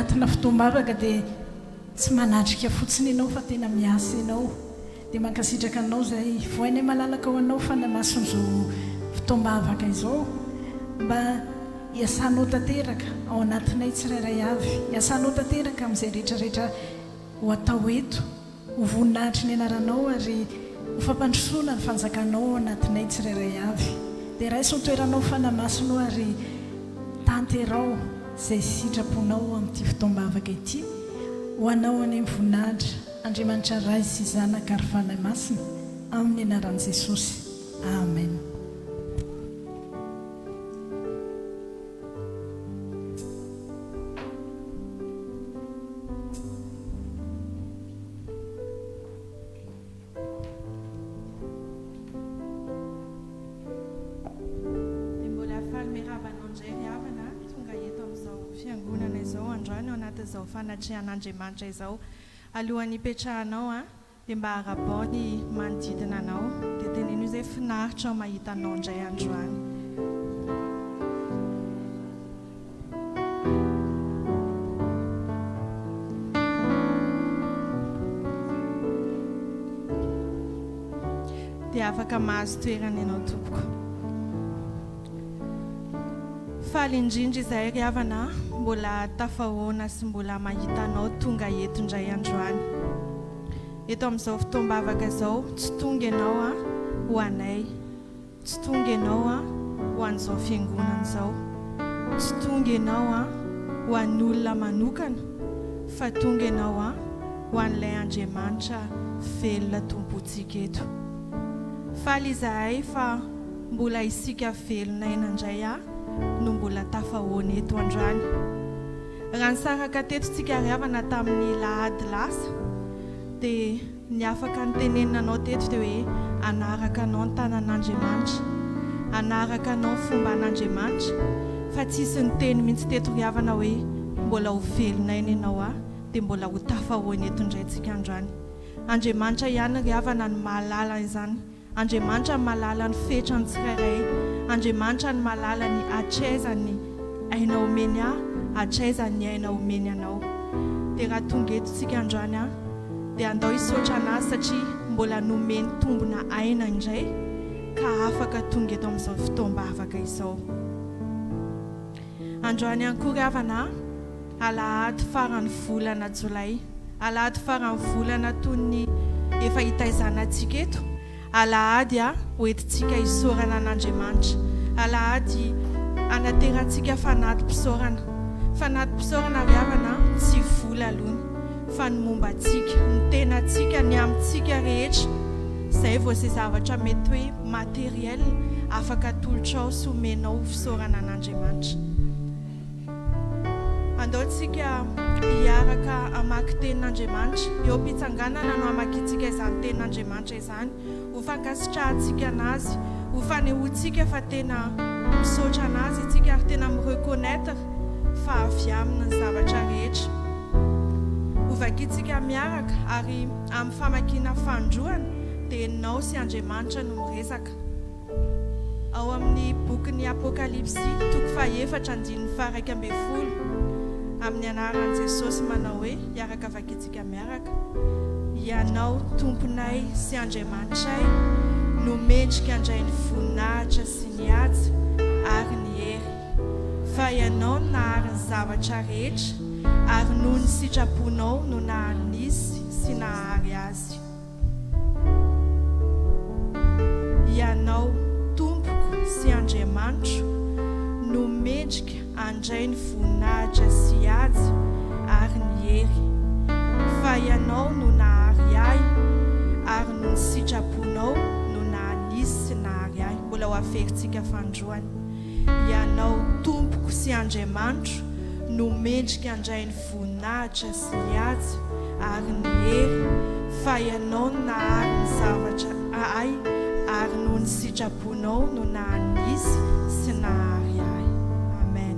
anatina fotoam-bavaka dia tsy manatrika fotsiny ianao fa tena miasa ianao dia mankasitraka anao zay voainy malalaka ho anao fanamason'izao fotoam-bavaka izao mba hiasanao tanteraka ao anatinay tsirairay avy, hiasanao tanteraka amin'izay rehetrarehetra ho atao eto, ho voninahitry ny anaranao ary ho fampandrosoana ny fanjakanao ao anatinay tsirairay avy. Dia raisy ho toeranao fanamasonao ary tanterao izay sitraponao amin'ity fotoam-bavaka ity ho anao any amin'ny voninahitra. Andriamanitra ray sy zanaka ary fanahy masina amin'ny anaran'i Jesosy. Amen. Zao fanatrehan'Andriamanitra izao alohan'ny hipetrahanao dia mba harabao ny manodidina anao dia teneno izay finaritra ao mahita anao indray androany. Dia afaka mahazo toerana ianao tompoko. Faly indrindra izahay ry havana mbola tafahoana sy mbola mahita anao tonga eto indray androany. Eto amin'izao fotoam-bavaka izao tsy tonga ianao ho anay, tsy tonga ianao ho an'izao fiangonana izao, tsy tonga ianao ho an'ny olona manokana, fa tonga ianao ho an'ilay Andriamanitra velona tompontsika eto. Faly izahay fa mbola isika velona inandray no mbola tafahoana eto androany. Raha nisaraka tetontsika ry havana tamin'ny lahady lasa dia ny afaka nytenenina anao teto dia hoe anaraka anao ny tanan'Andriamanitra, anaraka anao ny fomba an'Andriamanitra, fa tsisy ny teny mihitsy teto ry havana hoe mbola ho velonaina ianao dia mbola ho tafahoana eto indray tsika androany. Andriamanitra ihany ry havana ny mahalala izany. Andriamanitra ny mahalala ny fetrany tsirairay, Andriamanitra ny mahalala ny hatrezany aina omeny hatrezany aina omeny anao. Dia raha tonga eto tsika androany dia andao hisaotra anazy satria mbola nomeny tombona aina indray ka afaka tonga eto amin'izao fotoam-bavaka izao. Androany ihany koa ry havana alahady farany volana Jolay, alahady farany volana toy ny efa hitaizanantsika eto, alahady hoentintsika hisaorana an'Andriamanitra, alahady anaterantsika fanatim-pisaorana. Fanatim-pisaorana ry havana tsy vola alony fa ny momba antsika, ny tenantsika, ny amintsika rehetra. Izay vao izay zavatra mety hoe materiel afaka atolotrao sy omenao fisaorana an'Andriamanitra. Andaontsika hiaraka amaky tenin'Andriamanitra, eo am-pitsanganana no amakitsika izany tenin'Andriamanitra izany, ho fankasitrahantsika anazy, ho fanehoantsika fa tena misaotra anazy itsika ary tena mireconnaître fa avy aminy ny zavatra rehetra. Ho vakitsika miaraka ary amin'ny famakiana fandroana dia ianao sy Andriamanitra no miresaka. Ao amin'ny bokin'ny Apokalipsy 4:1-12 amin'ny anaran'i Jesosy manao hoe hiaraka vakitsika miaraka: ianao tomponay sy Andriamanitray no mendrika andray ny voninahitra sy ny ady ary ny hery, fa ianao no nahary ny zavatra rehetra ary noho ny sitraponao no nahanisy sy nahary azy. Ianao tompoko sy Andriamanitro no mendrika andray ny voninahitra sy ady ary ny hery, fa ianao no nahary ahy ary no ny sitraponao no nahanisy sy nahary ahy. Mbola ho averintsika fandroany. Ianao tompoko sy Andriamanitro no mendrika andray ny voninahitra sy ny ady ary ny hery, fa ianao no nahary ny zavatra ahy ary no ny sitraponao no nahanisy sy nahary ahy. Amen.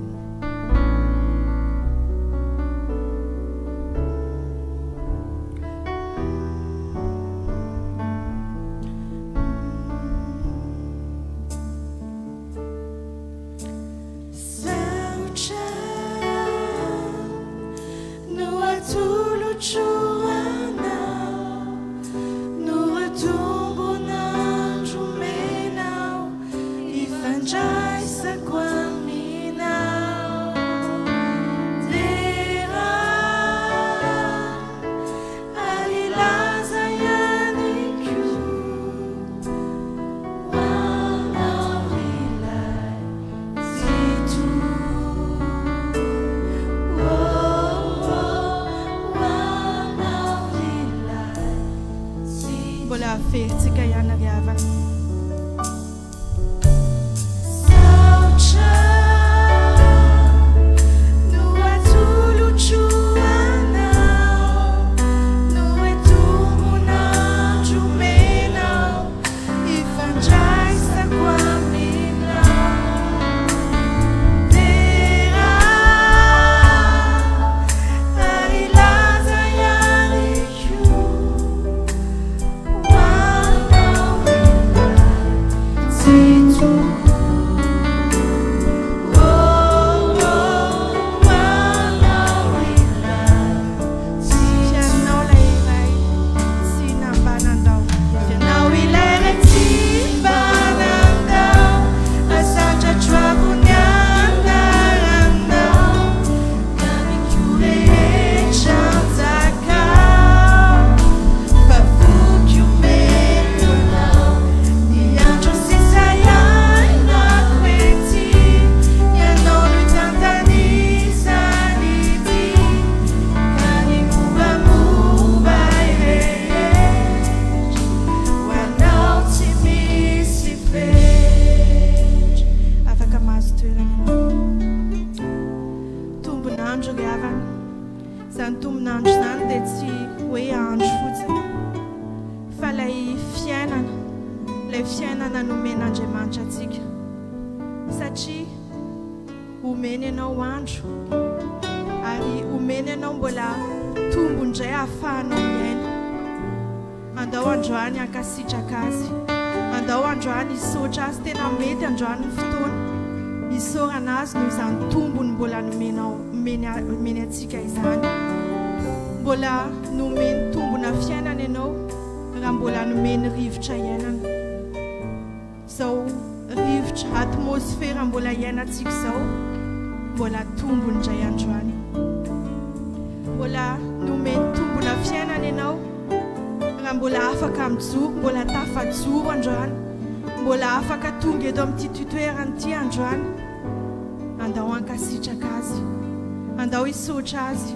Azy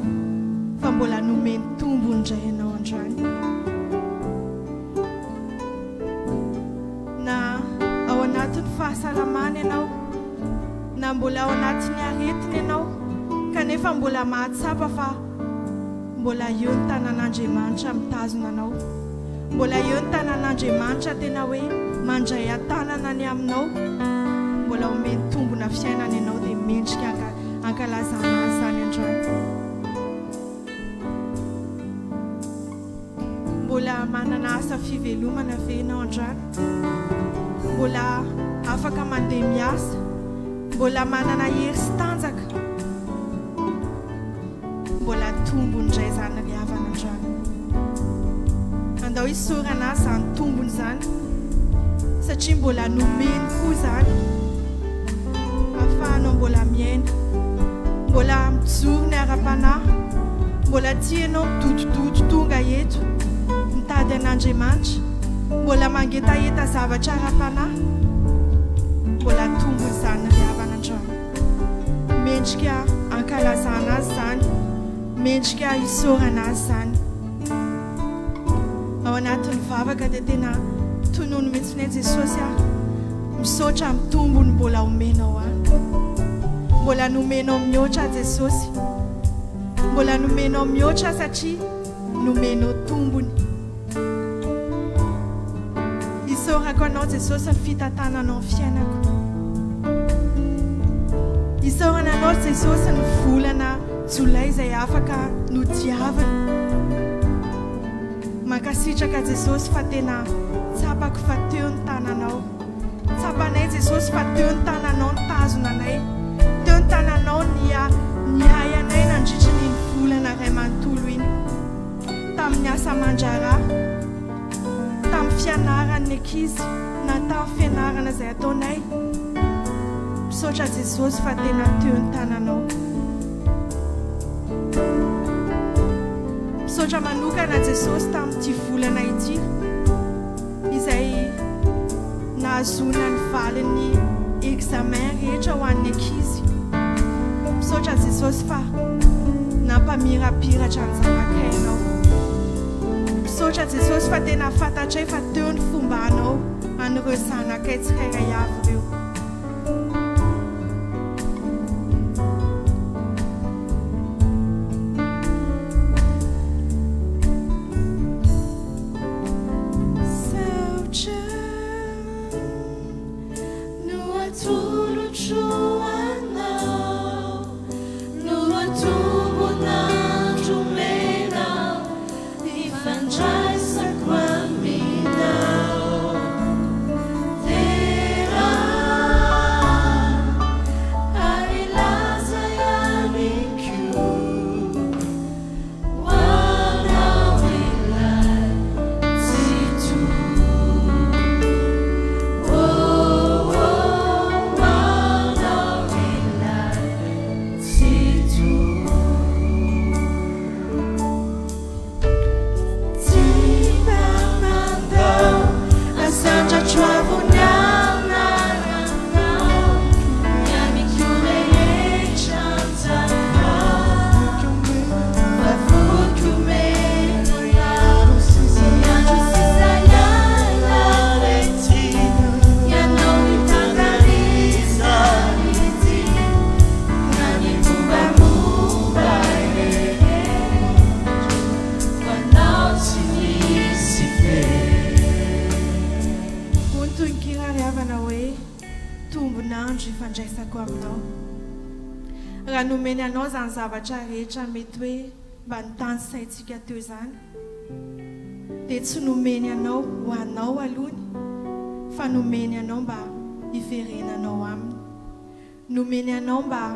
fa mbola nomeny tombony indray ianao androany na ao anatin'ny fahasalamana ianao na mbola ao anatin'ny aretina ianao kanefa mbola mahatsapa fa mbola eo ny tanan'Andriamanitra mitazona anao mbola eo ny tanan'Andriamanitra tena hoe mandray atanana ny aminao mbola omeny tombona fiainana ianao dia mendrika ankalazana azy zany androany mbola manana asa fivelomana ve ianao androany mbola afaka mandeha miasa mbola manana hery sy tanjaka mbola tombony indray zany ry havana androany andao hisorana azy zany tombony zany satria mbola nomeny koa zany ahafahanao mbola miaina mbola mijoro ny ara-panahy mbola tianao midodododo tonga eto mitady an'Andriamanitra mbola mangetaheta zavatra ara-panahy mbola tombony zany ry havana androany mendrika ankalazana azy zany mendrika hisorana azy zany ao anatin'ny vavaka dia tena tonono mihitsy ny Jesosy misaotra mitombony mbola omenao mbola nomenao mihoatra Jesosy mbola nomenao mihoatra satria nomenao tombony isorako anao Jesosy ny fitantananao ny fiainako isorana anao Jesosy ny volana jolay izay afaka nodiavana mankasitraka Jesosy fa tena tsapako fa teo ny tananao tsapanay Jesosy fa teo ny tananao ny tazona anay teo ny tananao ny hay anay nandritra ny volana iray manontolo iny asa aman-draharaha tamin'ny fianarany ankizy na tamin'ny fianarana izay ataonay. Misaotra Jesosy fa tena teo ny tananao. Misaotra manokana Jesosy tamin'ity volana ity izay nahazona ny valin'ny examen rehetra ho an'ny ankizy. Misaotra Jesosy fa nampamirapiratra ny zanak'ainao. Misaotra Jesosy fa tena fantatray fa teo ny fomba anao an'ireo zanakay tsirairay avy ireo. Nomeny anao zany zavatra rehetra mety hoe mba nitany saintsika teo zany dia tsy nomeny anao ho anao alony fa nomeny anao mba hiverenanao aminy, nomeny anao mba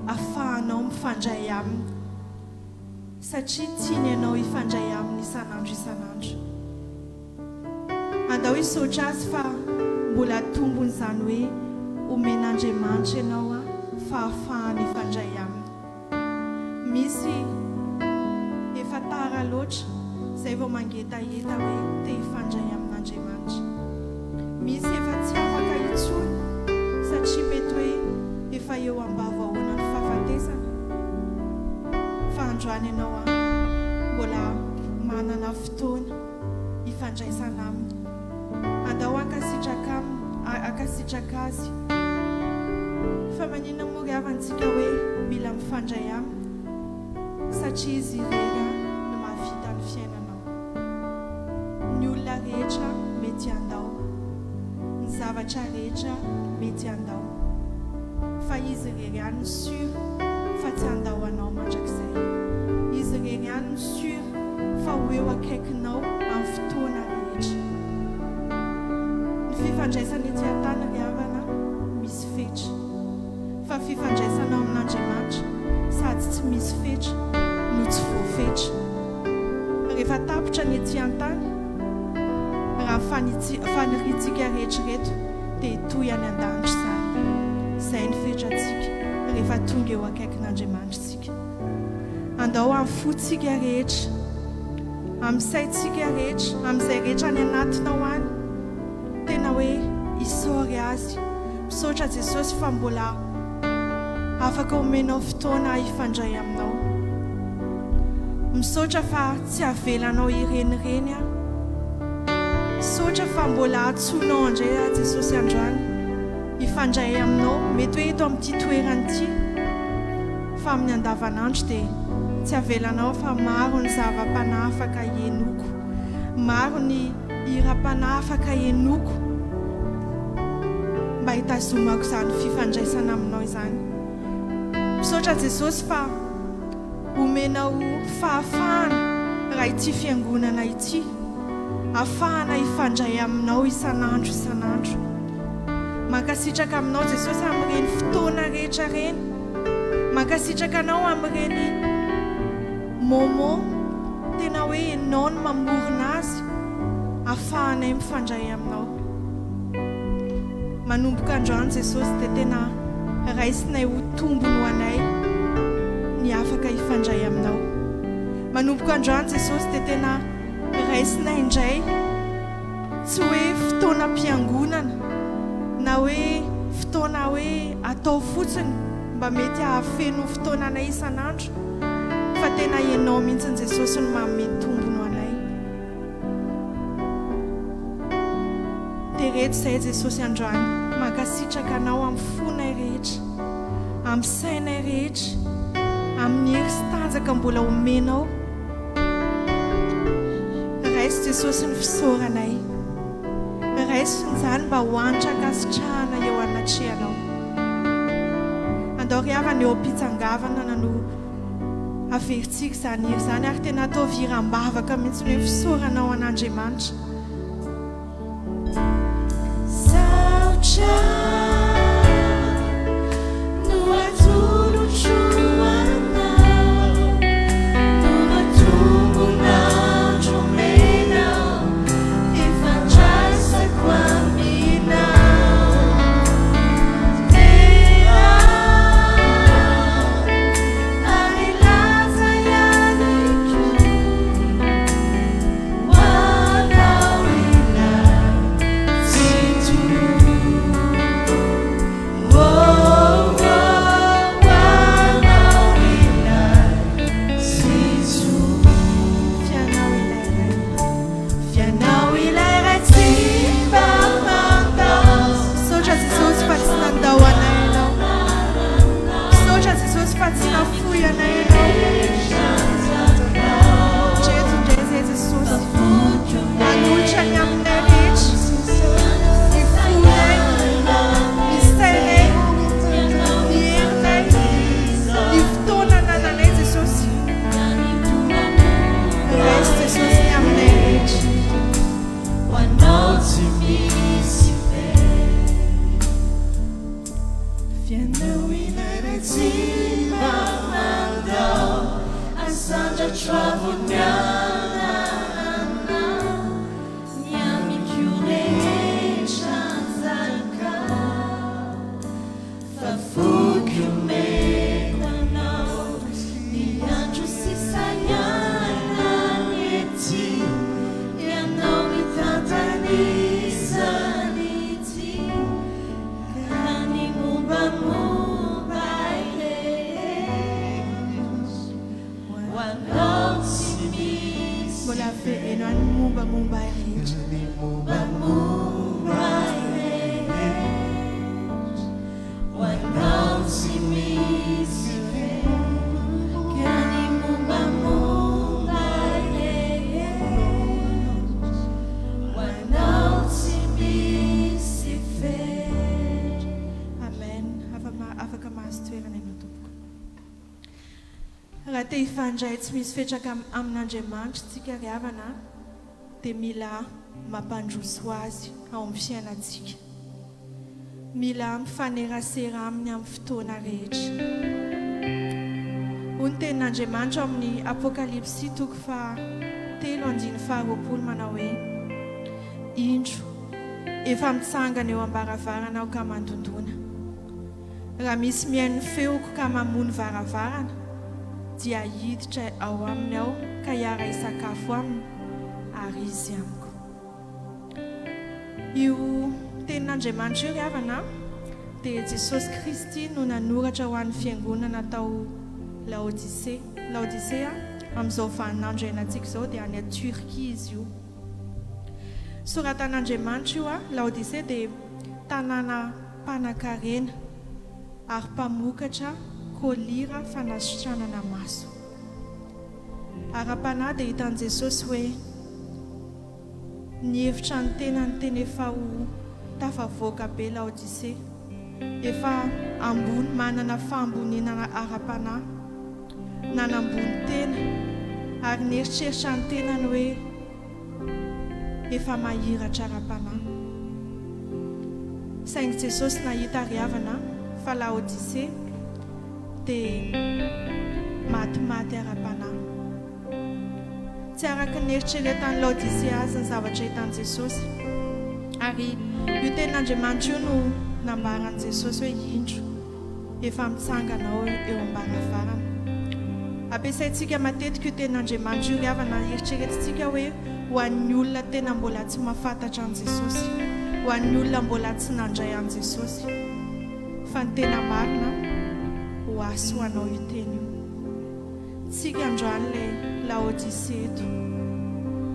ahafahanao mifandray aminy satria tiany anao hifandray aminy isan'andro isan'andro. Andao hisaotra azy fa mbola tombony zany hoe omen'Andriamanitra ianao fahafahany ifandray aminy. Misy efa tara loatra izay vao mangetaheta hoe te hifandray amin'Andriamanitra. Misy efa tsy afaka intsony satria mety hoe efa eo ambavahoana ny fahafatesana. Fa androany ianao mbola manana fotoana hifandraisana aminy. Andao ankasitraka azy fa manina moa ry havantsika hoe mila mifandray aminy satria izy ireny no mahavita ny fiainanao. Ny olona rehetra mety andao, ny zavatra rehetra mety andao, fa izy ireny ihany ny sûr fa tsy andao anao mandrakizay. Izy ireny ihany ny sûr fa ho eo akaikinao amin'ny fotoana rehetra. Ny fifandraisana ety an-tany ry havana misy fetra, fa fifandraisana amin'Andriamanitra sady tsy misy fetra no tsy voafetra. Rehefa tapitra ny ety an-tany raha faniritsika rehetrareto dia hitohy any an-danitra zany. Izay ny fetratsika rehefa tonga eo akaikin'Andriamanitra tsika. Andao amin'ny fotsika rehetra, amin'ny saintsika rehetra, amin'izay rehetra ny anatinao any tena hoe hisory azy. Misaotra Jesosy fa mbola afaka omenao fotoana hifandray aminao. Misaotra fa tsy avelanao irenireny aho. Misaotra fa mbola atsoinao andray Jesosy androany hifandray aminao. Mety hoe eto amin'ity toerana ity fa amin'ny andavanandro dia tsy avelanao fa maro ny zava-panafaka henoko, maro ny hira-panafaka henoko mba hitazomako izany fifandraisana aminao izany. Misaotra Jesosy fa omenao fahafahana raha ity fiangonana ity, ahafahana hifandray aminao isan'andro isan'andro. Mankasitraka aminao Jesosy amin'ireny fotoana rehetra reny, mankasitraka anao amin'ireny moment tena hoe ianao no mamorona azy ahafahanay mifandray aminao. Manomboka androany Jesosy dia tena raisinay ho tombony ho anay ny afaka hifandray aminao. Manomboka androany Jesosy dia tena raisinay indray tsy hoe fotoana mpiangonana na hoe fotoana hoe atao fotsiny mba mety hahafeno fotoananay isan'andro, fa tena ianao mihitsy Jesosy no manome tombony ho anay. Dia rehetra izay Jesosy androany, mankasitraka anao amin'ny fonay rehetra, amin'ny sainay rehetra, amin'ny hery sy tanjaka mbola omenao. Raisy Jesosy ny fisaoranay, raisy izany mba ho anitra ankasitrahana eo anatrehanao. Andao ry havana eo am-pitsangavana no averintsika izany hery izany, ary tena atao viram-bavaka mihitsy ny fisaoranao an'Andriamanitra. Ifandray tsy misy fetraka amin'Andriamanitra tsika ry havana dia mila mampandroso azy ao amin'ny fiainantsika, mila mifanerasera aminy amin'ny fotoana rehetra. Hoy ny tenin'Andriamanitra amin'ny Apokalipsy 3:20 manao hoe: indro efa mitsangana eo am-baravarana aho ka mandondona, raha misy mihaino feoko ka mamono varavarana dia hiditra ao aminy aho ka hiara hisakafo aminy ary izy amiko. Io tenin'Andriamanitra io ry havana dia Jesosy Kristy no nanoratra ho an'ny fiangonana tao Laodicea amin'izao vaninandro iainantsika izao, dia any Turquie izy io. Soratan'Andriamanitra io Laodicea dia tanàna mpanan-karena ary mpamokatra kolira fanasitranana maso. Ara-panahy dia hitan'i Jesosy hoe ny hevitra ny tena ny teny efa ho tafavoaka be Laodicea, efa ambony manana fahamboniana ara-panahy, nanambony tena ary neritreritra ny tenany hoe efa mahiratra ara-panahy. Saingy Jesosy nahita ry havana fa Laodicea dia matimaty ara-panahy. tsy araka ny eritreretany Laodicea azy ny zavatra hitan'i Jesosy. Ary io ten'Andriamanitra io no nambaran'i Jesosy hoe indro efa mitsangana eo ambaravarana. Ampiasaintsika matetika io ten'Andriamanitra io ry havana, eritreretintsika hoe ho an'ny olona tena mbola tsy mahafantatra an'i Jesosy, ho an'ny olona mbola tsy nandray an'i Jesosy. Fa ny tena marina ho asy ho anao io teny io. Tsika androany ilay Laodicea eto,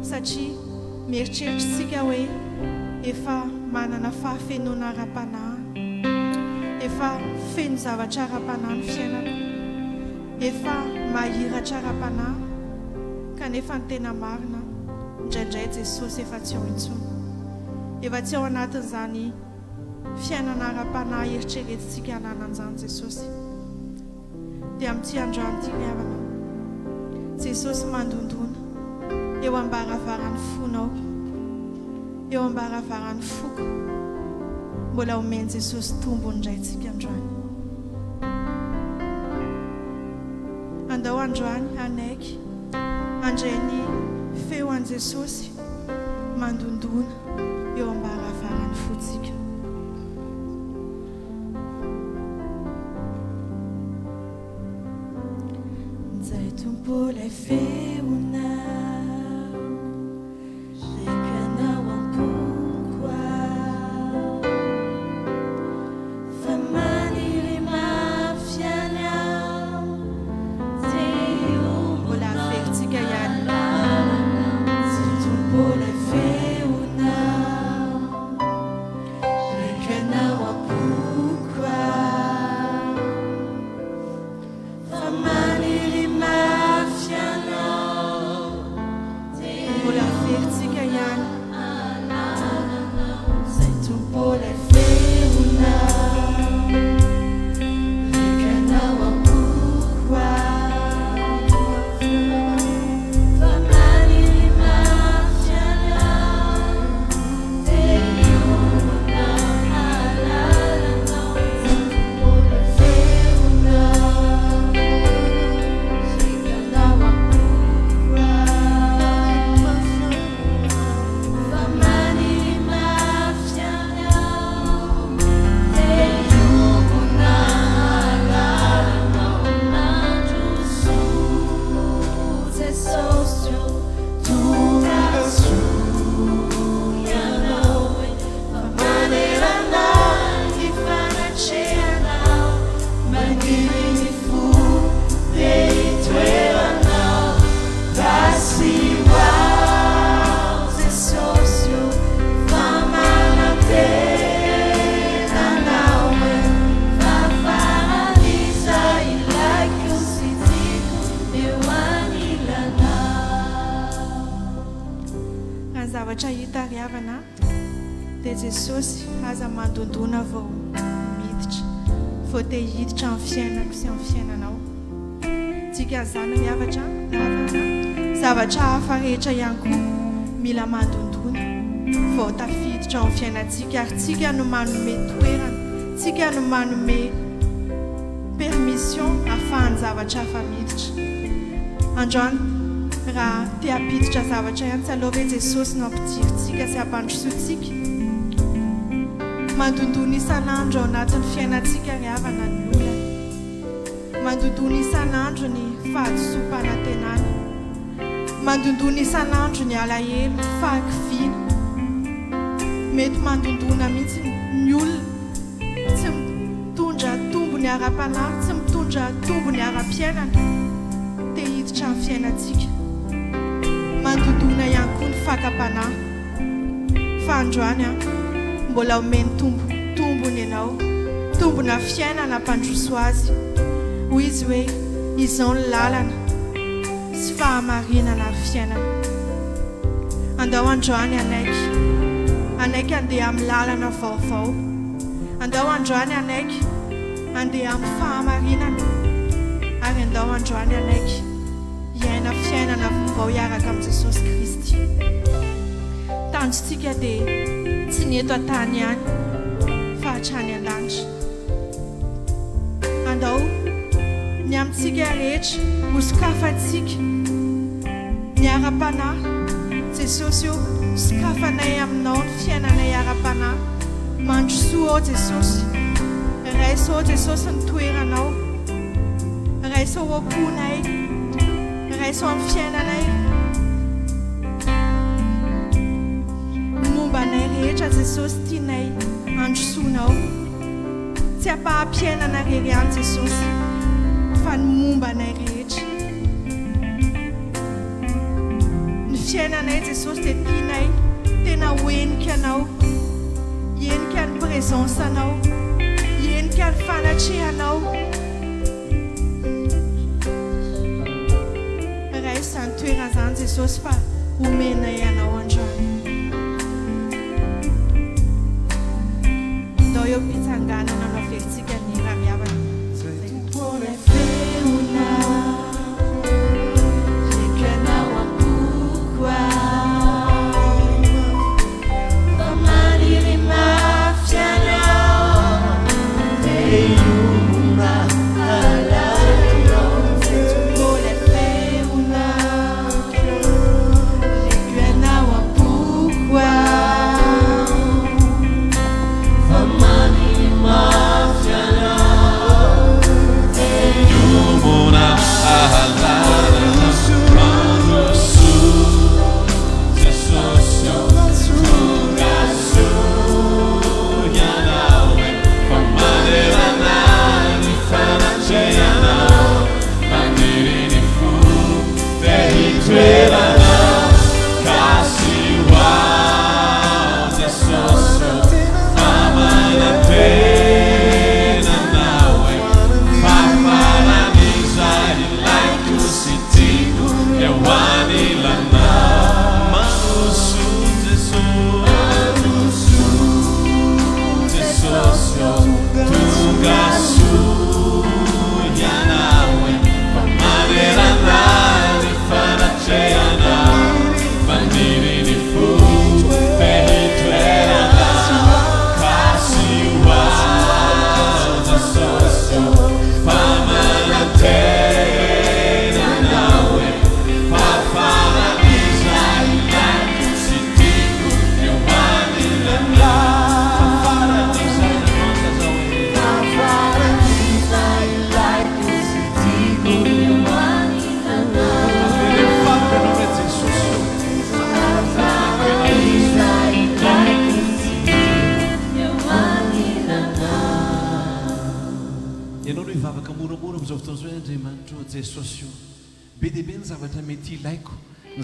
satria mieritreritritsika hoe efa manana fahafenoana ara-panahy, efa feno zavatra ara-panahy ny fiainana, efa mahiratra ara-panahy, kanefa ny tena marina indraindray Jesosy efa tsy ao intsony, efa tsy ao anatin'izany fiainana ara-panahy eritreretintsika hananan'izany Jesosy. Dia amin'ity androany ity ry havana, Jesosy mandondona eo ambaravarany fonao, eo ambaravarany foko, mbola omeny Jesosy tombony indray tsika androany. Andao androany anaiky andray ny feo an' Jesosy mandondona eo ambaravarany fotsika. Zay tompo ilay feonao, rekanao am-poko aho, fa maniry mafiany aho, teo mbola averitsika ihany. Zay tompo ilay feonao, rekanao am-poko aho, fa maniry mbola averitsika ihany. Zay tompo ilay feonao, rekanao am-poko aho, fa maniry mafiany aho, teo nahalalanao. Zay tompo ilay feonao, rekanao am-poko aho, fa maniry mafiany aho, teo nahalalanao. Mandroso Jesosy tonga soianao, fa maneranao ifanatrehanao, maniry ny fo dia itoeranao. Vasiwao Jesosy fa manantenanao, fafaraliza ilaiko sy tiako eo anilanao. Raha zavatra hita ry havana dia Jesosy aza mandondona vao miditra, vao te hiditra amin'ny fiainako sy amin'ny fiainanao. Dikan'izany ry havana, zavatra hafa rehetra ihany koa mila mandondona vao tafiditra amin'ny fiainantsika, ary tsika no manome toerana, tsika no manome permission ahafahan'ny zavatra hafa miditra. Androany raha te hampiditra zavatra ihany, tsy aleo hoe Jesosy no ampidirintsika sy hampandrosoantsika. Mandondona isan'andro ao anatin'ny fiainantsika ry havana ny olona, mandondona isan'andro ny fahadisom-panantenana, mandondona isan'andro ny alahelo, fahakiviana. Mety mandondona mihitsy ny olona tsy mitondra tombony ara-panahy, tsy mitondra tombony ara-piainana te hiditra amin'ny fiainantsika. Mandondona ihany koa ny fakam-panahy, fa androany mbola omeny tombony ianao, tombona fiainana mpandroso azy, ho izy hoe izao ny lalana sy fahamarinana ary fiainana. Andao androany anaiky andeha amin'ny lalana vaovao, andao androany anaiky andeha amin'ny fahamarinana, ary andao androany anaiky hiaina fiainana vaovao hiaraka amin'ny Jesosy Kristy. Tanjontsika dia tsy ny eto an-tany ihany fa hatrany an-danitra. Andao ny amintsika rehetra ho sokafantsika, ny ara-panahy Jesosy io sokafanay aminao ny fiainanay ara-panahy mandrosoa ao Jesosy raisao Jesosy ny toeranao raisao aponay raisao amin'ny fiainanay mombanay rehetra Jesosy tianay androsoanao tsy ampahampiainana rery any Jesosy fa ny mombanay rehetra ny fiainanay Jesosy dia tianay tena hoenika anao henika ny présence anao henika ny fanatrehanao raisa ny toerana zany Jesosy fa homenay anao androany ndao eo mpitsanganana anao velitsika ny rariavana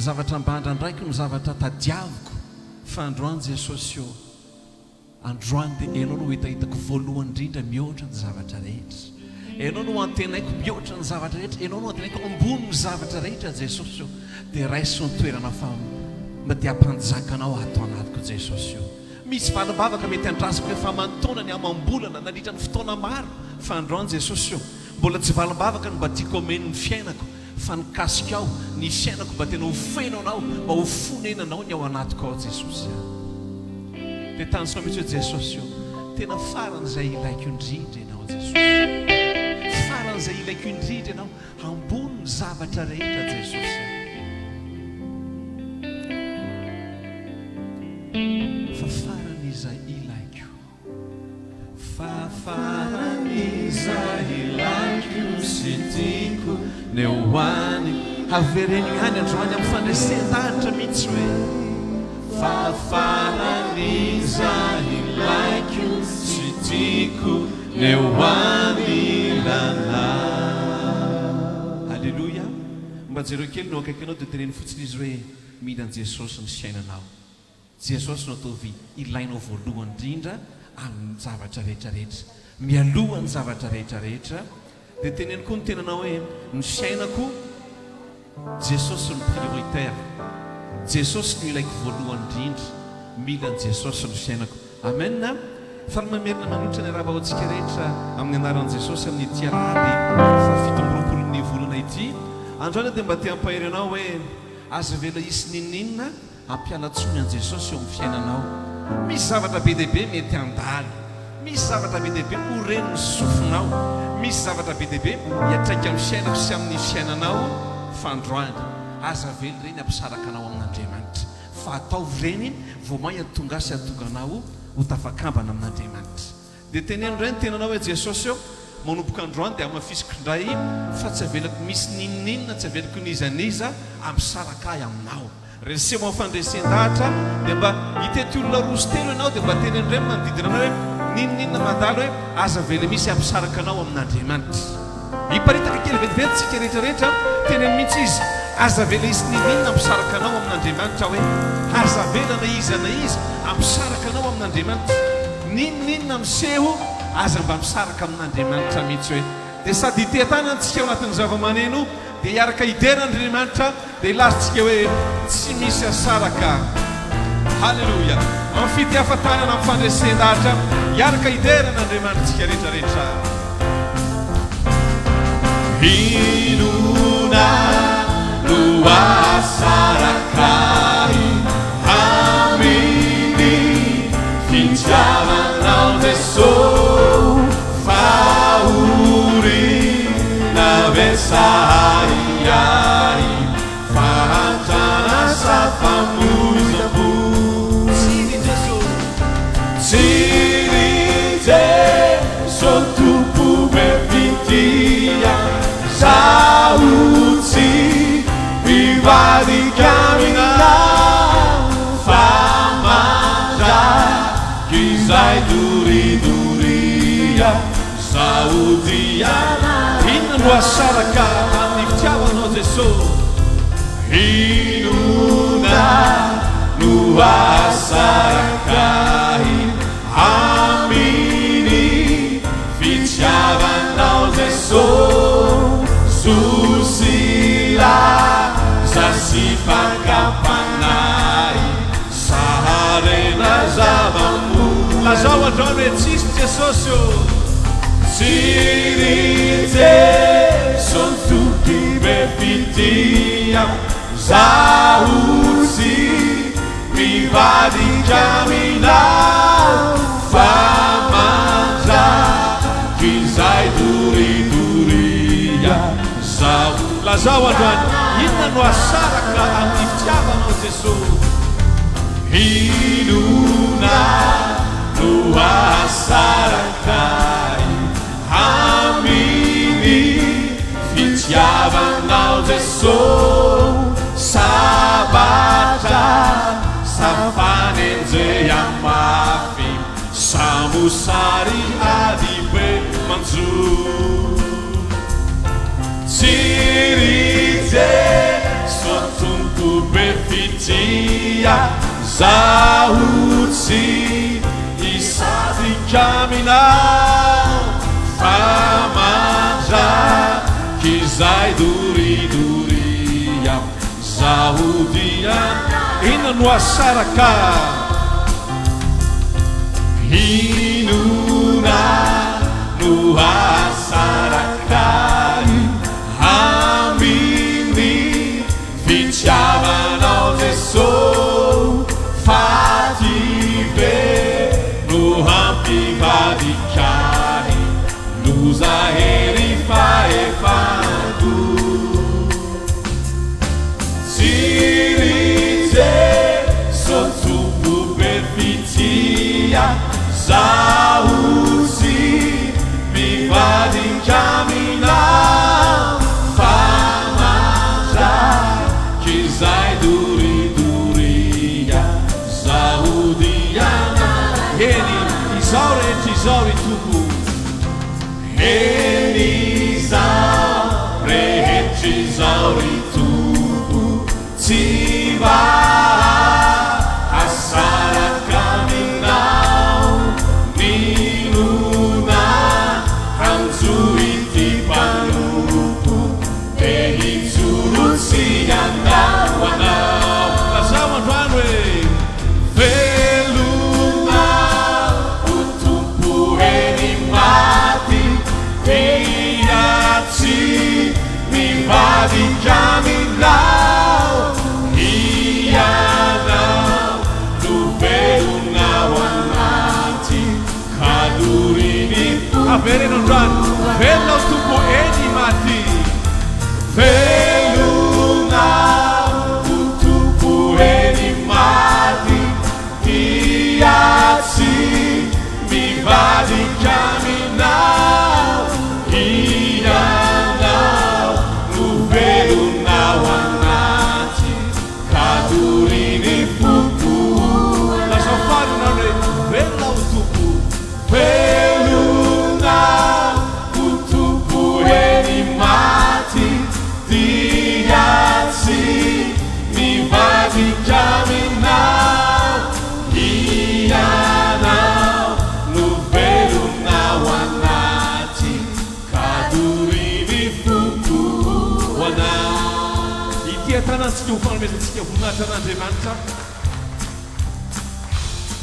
zavatra mbandra ndraiky ny zavatra tadiaviko fa androany Jesosy io androany dia enao no hitahitako voalohany indrindra mihoatra ny zavatra rehetra enao no antenaiko mihoatra ny zavatra rehetra enao no antenaiko ambony ny zavatra rehetra Jesosy io dia raiso ny toerana fa mba dia hampanjakanao ato anatiko Jesosy io misy valambavaka mety andrasiko rehefa manontona ny amam-bolana nandritra ny fotoana maro fa androany Jesosy io mbola tsy valambavaka no mba tiako omeny ny fiainako fa nikasika ao ny fiainako mba tena hofeno anao mba ho fonenanao ny ao anatiko ao Jesosy dia tanysinao mihitsy hoe Jesosy io tena faran'izay ilaiko indrindra ianao Jesosy faran'izay ilaiko indrindra ianao ambony ny zavatra rehetra Jesosy fa faran'izay ilaiko fa faran'izay ilaiko sy tiako ny hoany havereniny hany androany amin'ny fandresentahitra mihitsy hoe fa faran'izay ilaiko sy tiako ny hoany lanahy alleluia mba jereo kely no akaikinao dia teneny fotsiny izy hoe mila an Jesosy ny fiainanao Jesosy no ataovy ilainao voalohany indrindra amin'ny zavatra rehetrarehetra mialohan'ny zavatra rehetrarehetra dia teneny koa ny tenanao hoe ny fiainako Jesosy ny prioritaire Jesosy no ilaiko voalohany indrindra mila an Jesosy ny fiainako amen fa mamerina manotra ny raha-bahoantsika rehetra amin'ny anaran'i Jesosy amin'ny ity alahady fa 17 volana ity androany dia mba te hampahery anao hoe aza vela isy nininina ampialatsony an Jesosy eo amin'ny fiainanao misy zavatra be dehibe mety handaly misy zavatra be dehibe oreny ny sofinao misy zavatra be dehibe hiatraika amin'ny fiainako sy amin'ny fiainanao fa androany aza vely reny ampisaraka anao amin'Andriamanitra fa ataovy reny vao may atonga sy atonga anao ho tafakambana amin'Andriamanitra dia teneno reny tenanao hoe Jesosy eo manomboka androany dia amafisiko indray fa tsy avelako misy ninoninona tsy avelako nizaniza ampisaraka ahy aminao resemo fandresen-dahatra dia mba hitety olona roso telo ianao dia mba teneno reny manodidina anao hoe ninoninona mandalo hoe aza vele misy ampisaraka anao amin'Andriamanitra hiparitaka kely vetivety tsika rehetrarehetra teneno mihitsy izy aza vele isy nininona ampisaraka anao amin'Andriamanitra hoe aza vela na iza ampisaraka anao amin'Andriamanitra ninoninona miseho aza mba misaraka amin'Andriamanitra mihitsy hoe dia sady hitetana antsika ao anatin'ny zava-maneno dia hiaraka hideran'Andriamanitra dia ilazitsika hoe tsy misy asaraka halleloia amin'ny fity hafatanana amin'ny fandresen-dahatra hiaraka hideran'Andriamanitra tsika rehetrarehetra inona no asarakahy aminy fitiavanao Jesosy faorina vesahy ahy fahantana safamoizamo tsiri Jesosy tompo befitia saotsy mivadika aminao famandrak izay doridoria saodiana inona no asaraka amin'ny fitiavanao Jesosy inona no asarakahy aminy fitiavanao Jesosy susila zasy fankapanay saharena zavamu lazao androany hoe tsisy Jesosy io tsiry Jesosy toky befitia zaho tsy mivadika aminao famandraky izay doridoria zaho lazao androany inona no asaraka amin'ny fitiavanao Jesosy inona no asarakahy aminy fitiavanao Jesosy sabatra safanenjey amafy samosary adibe manjo tsiry Jesosy tompo befitia zaho tsy hisadika aminao famandraky izay doridoria zaho dia inona no asaraka inona no asarakahy aminy fitiavanao Jesosy fative no hampivadikahy lozahery faefako tsiry Jesosy tompo befitia zaho tsy mivadika aminao famandraky izay doridoria zaho diana eny izao rehetra izao i tompo eny izao rehetra izao ry tompo tsy asaraka aminao ninona anjoity mpanompo dia hijoro tsy andao anao lazao androany hoe velona ho tompo eny maty dia tsy mivadika aminao ianao no velonao anaty kadoriny avereno androany velona ho tompo eny maty velona antsika ho fanomezantsika voninahitra an'Andriamanitra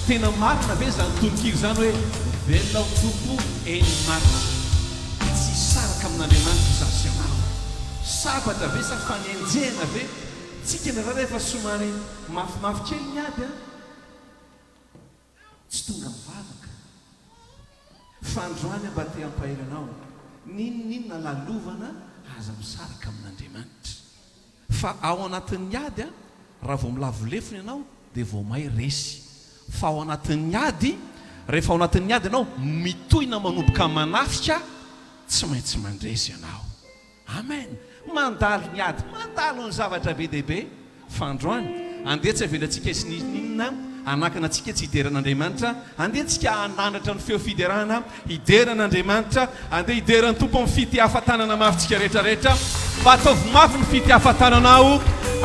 tena marina ve zany tononkiro zany hoe velona ho tompo eny marina tsy saraka amin'Andriamanitra za sy anao sabatra ve sa fanenjehana ve tsika na rehefa somary mafimafy kely ny ady a tsy tonga mivavaka fa androany mba te hampaheranao ninona lalovana aza misaraka amin'Andriamanitra fa ao anatin'ny ady a raha vao milavolefony ianao dia vao mahay resy fa ao anatin'ny ady rehefa ao anatin'ny ady ianao mitohina manomboka manafika tsy maintsy mandresy ianao amen mandalo ny ady mandalo ny zavatra be dehibe fa androany andeha tsy avelantsika isy ninona anakana antsika tsy hideran'Andriamanitra andeha tsika hanandratra ny feo fiderana hideran'Andriamanitra andeha hideran'ny tompo amin'ny fitiafatanana mafitsika rehetrarehetra mba ataovy mafy ny fitiafatananao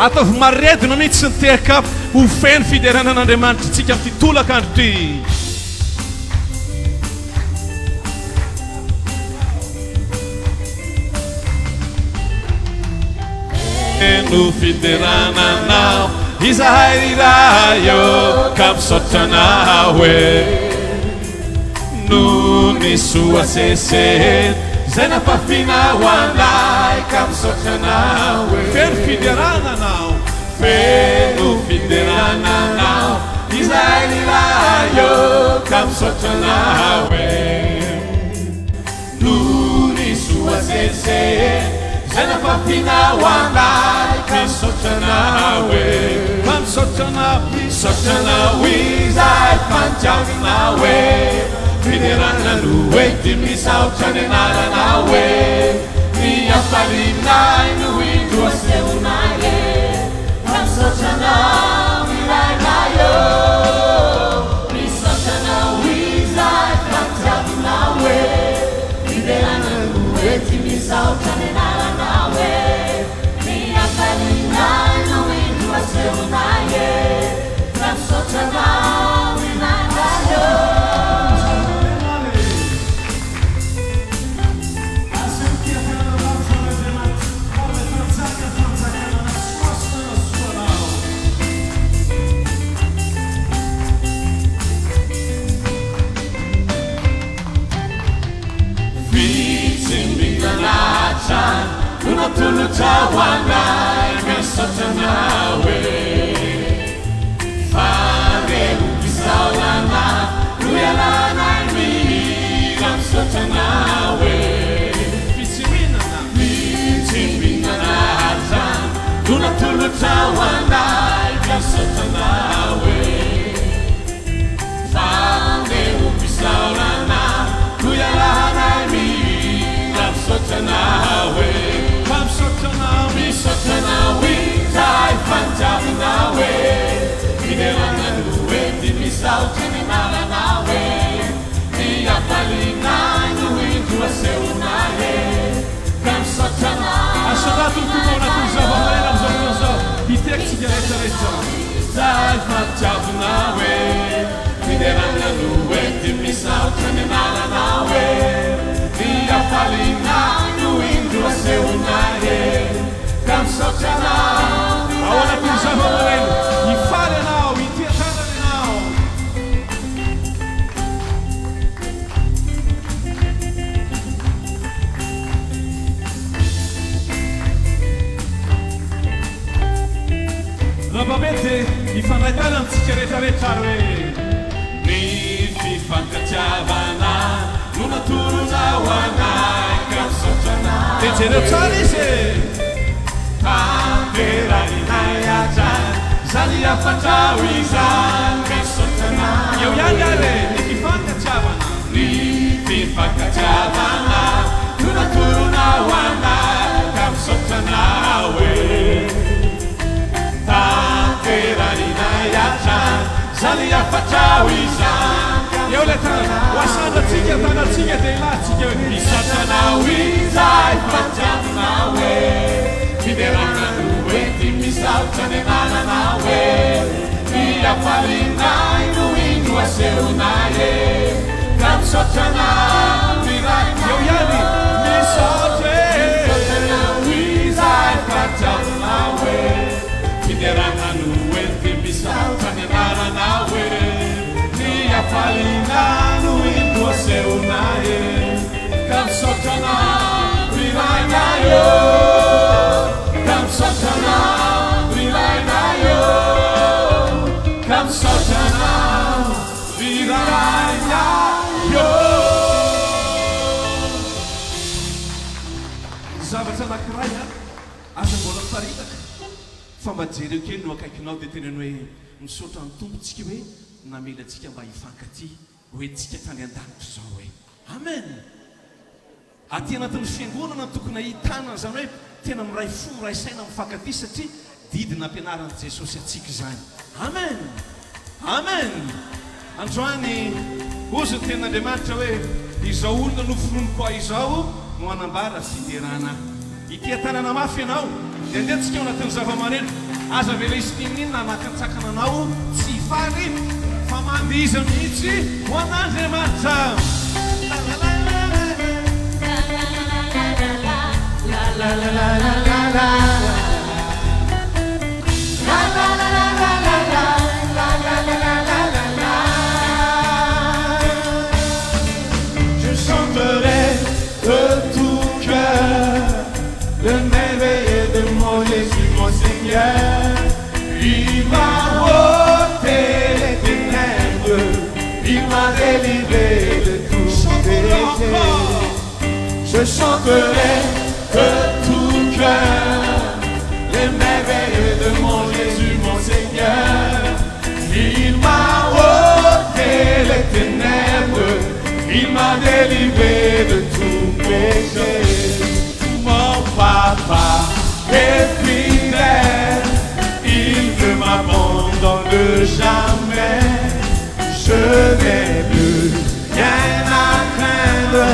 ataovy maredina mihitsy ny tehaka ho feno fideranan'Andriamanitra tsika amin'ity tolakandro ty no fiderananao izahay raha eo ka misaotra anao hoe no nisoa seseny zay nampafina ho anay ka misaotra anao hoe feno fiderananao feno fiderananao izahay raha eo ka misaotra anao hoe no nisoa seseny zay nampafina ho anay ka misaotra anao hoe misaotra anao izahay fantiavina hoe fiderana no ety misaotra ny anarana hoe ny ampalinay no indro asehonay misaotra anao ilainay misaotra anao izahay fantiavina hoe fiderana no ety misaotra ny anarana hoe ny ampalinay no indro asehonay misaotra anao ilainay Unatuluta wanai misaotra anao fare ukisaolana uyalanai mihira misaotra anao fitsimina hata unatuluta wanai misaotra anao fare ukisaolana uyalanai mihira misaotra anao misaotra anao izahay fantiavina hoe fiderana no ety misaotra ny anarana hoe ny ampalinay no indro asehonay ka misaotra anao asoratony tompo anatin'ny zava-manena am'izao fotoan'izao hiteksika rehetrarehetra izahay fantiavina hoe fiderana no ety misaotra ny anarana hoe ny ampalinay no indro asehonay ka misaotra anao ao anatin'ny zava-manena hifaly anao hitiatanany anao raha mety hifandraitana amintsika rehetrarehetra hoe ny fifankatiavana no natorona ho anay ka misaotra anao tenjereo tsara izy tanteranay atrany zany afatrao izany misaotra anao eo ihany ary ny fifankatiavana ny fifankatiavana no natorona ho anay ka misaotra anao tanteranay atrany zany afatrao izany eo le tana hoasandratsika tanatsika dia ilahtsika misaotra anao izahay fantiavina hoe fiderana no ety misaotra ny anarana hoe ny ampalinay no indro asehonay ka misaotra anao miraika eo ihany misaotra anao izahay fantiavina hoe mba jereo kely no akaikinao dia tenany hoe misaotra ny tompontsika hoe namelantsika mba hifankaty hoe tsika tany an-danitra zao hoe amen. Aty anatin'ny fiangonana tokony ahitana zany hoe tena miray fo miray saina mifankaty satria didina ampianaran'i Jesosy atsika izany. Amen. Amen. Androany ozy ny ten'Andriamanitra hoe izao olona nofononoko izao no anambara fiderana. Ity tanana mafy ianao dia andehantsika ao anatin'ny zava-maneno aza vela izy ninina anakatsakana anao tsy faly fa mandiza mihitsy ho an'Andriamanitra. Je chanterai de tout cœur le merveilleux de mon Jésus, mon Seigneur. Il m'a ôté les ténèbres, il m'a délivré de tout péché. Je chanterai de tout cœur le merveilleux de mon Jésus, mon Seigneur. Il m'a ôté les ténèbres, il m'a délivré de tout péché. Mon papa est fidèle, il ne m'abandonne jamais. Je n'ai plus rien à craindre,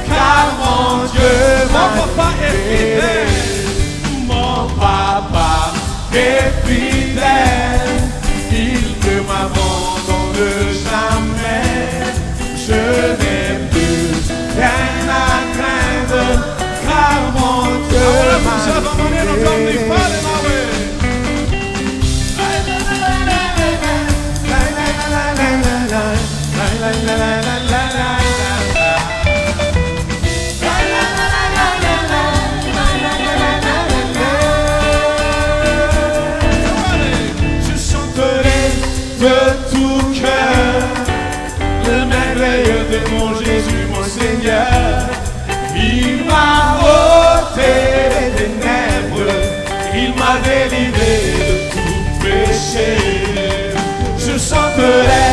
car mon Dieu m'a fidèle. Mon papa est fidèle, il ne m'abandonne jamais. Je n'ai plus rien à craindre, car mon Dieu m'a fidèle. Je chanterai de tout cœur le merveilleux de mon Jésus, mon Seigneur. Il m'a ôté les ténèbres, il m'a délivré de tout péché. Je chanterai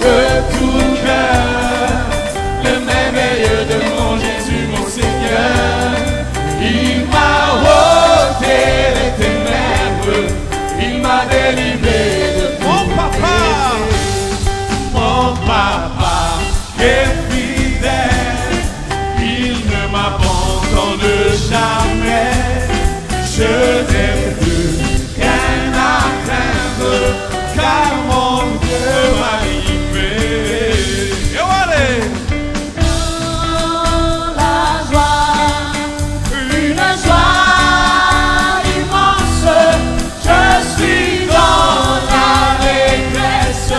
de tout cœur le merveilleux de mon Jésus, mon Seigneur. Il m'a ôté les ténèbres, il m'a délivré de mon papa. Mon papa est fidèle, il ne m'abandonne jamais. Je n'ai plus rien à craindre, car mon Dieu m'a libéré. Et voilà. La joie, une joie immense. Je suis dans l'allégresse,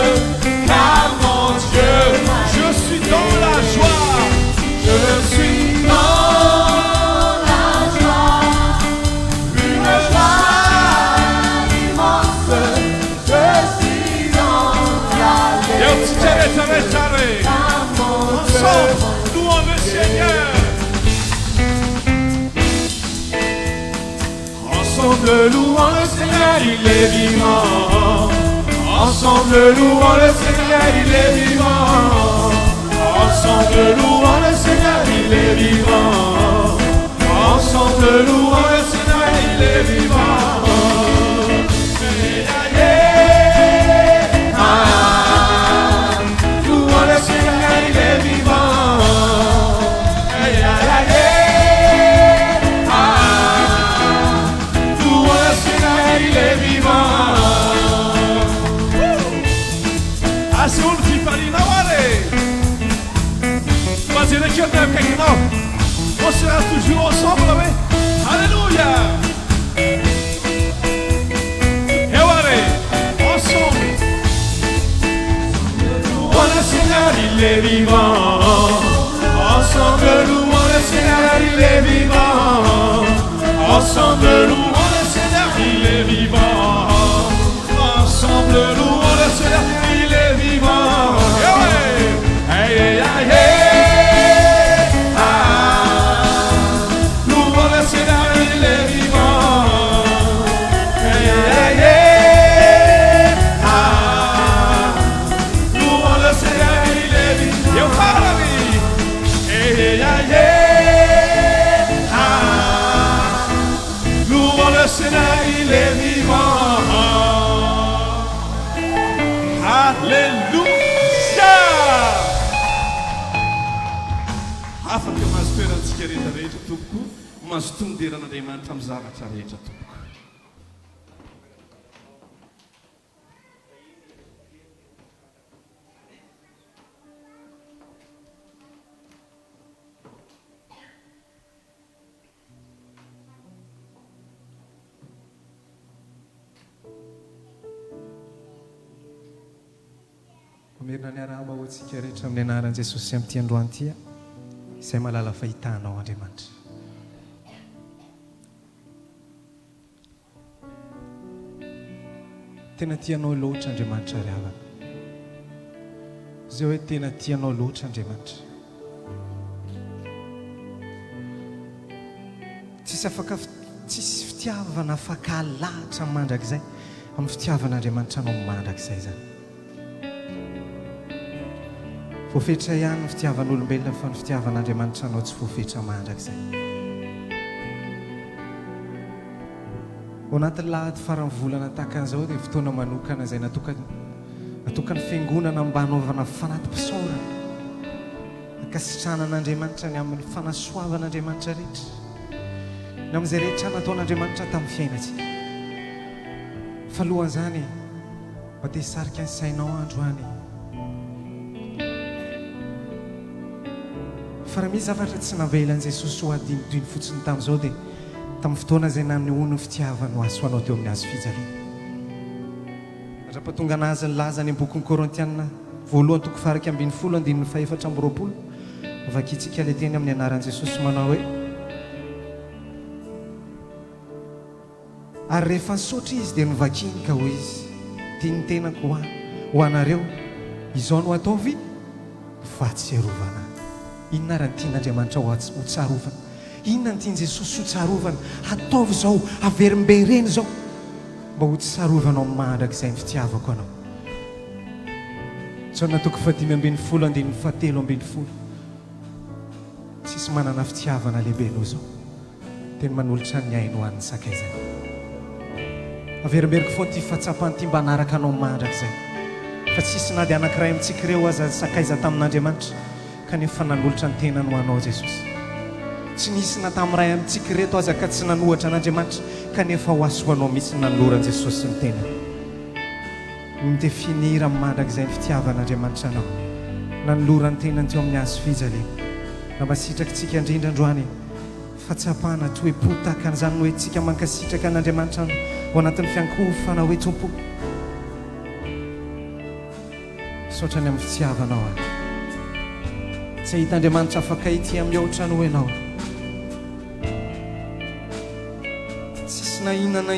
car mon Dieu m'a. Je suis dans la joie. Je suis dans la joie, une joie immense. Je suis dans l'allégresse, car mon Dieu. Ensemble, louons le Seigneur. Ensemble louons le Seigneur, il est vivant. Ensemble louons le Seigneur, il est vivant. Ensemble louons le Seigneur, il est vivant. Ensemble louons le Seigneur, il est vivant. Louons le Seigneur, il est vivant. Il est vivant. Ah, c'est où le petit palina, allez. Vas-y, les cœurs d'un quelqu'un. On sera toujours ensemble, oui. Alléluia. Et allez, ensemble. Louons le Seigneur, il est vivant. Ensemble, louons le Seigneur, il est vivant. Ensemble, louons le Seigneur, il est vivant. Ensemble, louons le Seigneur, il est vivant. Hey, hey, hey, hey. Ah, louons le Seigneur, il est vivant. Hey, hey, hey. alleluia afaka mahazo toerantsika rehetrarehetra tompoko mahazo tonderan'andriamanitra amin'ny zavatra rehetra tompoko merina ny arahaba ho antsika rehetra amin'ny anaran'i Jesosy amin'ity androany ity izay malala fahitanao Andriamanitra. Tena tianao loatra Andriamanitra ry havana. Izay hoe tena tianao loatra Andriamanitra. Tsisy fitiavana afaka alahatra mandrakizay amin'ny fitiavan'Andriamanitra anao mandrakizay zany. Voafetra ihany ny fitiavan'olombelona fa ny fitiavan'Andriamanitra anao tsy voafetra mandrakizay. Ao anatin'ny lahady faran'ny volana tahaka an'izao dia fotoana manokana izay natokany fiangonana mba hanaovana fanatim-pisaorana hankasitranan'Andriamanitra ny amin'ny fanasoavan'Andriamanitra rehetra ny amin'izay rehetra nataon'Andriamanitra tamin'ny fiainantsika. Fa alohan'izany mba te hisarika ny sainao androany. Fa raha misy zavatra tsy navelan'i Jesosy ho adinodoiny fotsiny tamin'izao dia tamin'ny fotoana izay nanehoany ny fitiavany ho azy ho anao teo amin'ny hazo fijaliana. Raha-pahatonga anazy ny laza ny bokin'ny Korintiana voalohany toko faha 2:4-20 vakitsika ilay teny amin'ny anaran'i Jesosy manao hoe ary rehefa nisaotra izy dia novakiny ka hoy izy tia ny tenako ho anareo izao no ataovy fahatserovana. Inona raha tian'Andriamanitra ho tsarovana? Inona ny tiany Jesosy ho tsarovana? Ataovy izao, averimbereny izao mba ho tsarovanao mandrakizay ny fitiavako anao. Jaona toko 5:17 tsisy manana fitiavana lehibe noho izao teny manolotra ny ainy ho an'ny sakaizany. Averimberiko foana ty fahatsapany ty mba hanaraka anao mandrakizay. Fa tsisy na dia anankiray amintsika ireo aza sakaiza tamin'Andriamanitra kanefa nanolotra ny tenany ho anao Jesosy. Tsy nisy na tamin'iray amintsika reto aza ka tsy nanohatra an'Andriamanitra kanefa ho azy ho anao mihitsy nanoloran'i Jesosy ny tenany. Mitefinira mandrakizay ny fitiavan'Andriamanitra anao nanolorany tenany teo amin'ny hazo fijaliana. Raha masitraka tsika indrindra androany fahatsapana toe-po tahaka an'izany no hoe tsika mankasitraka an'Andriamanitra ao anatin'ny fiankofana hoe Tompo saotra ny amin'ny fitiavanao tsy hita Andriamanitra afaka ity mihoatra no ianao. Tsisy na inona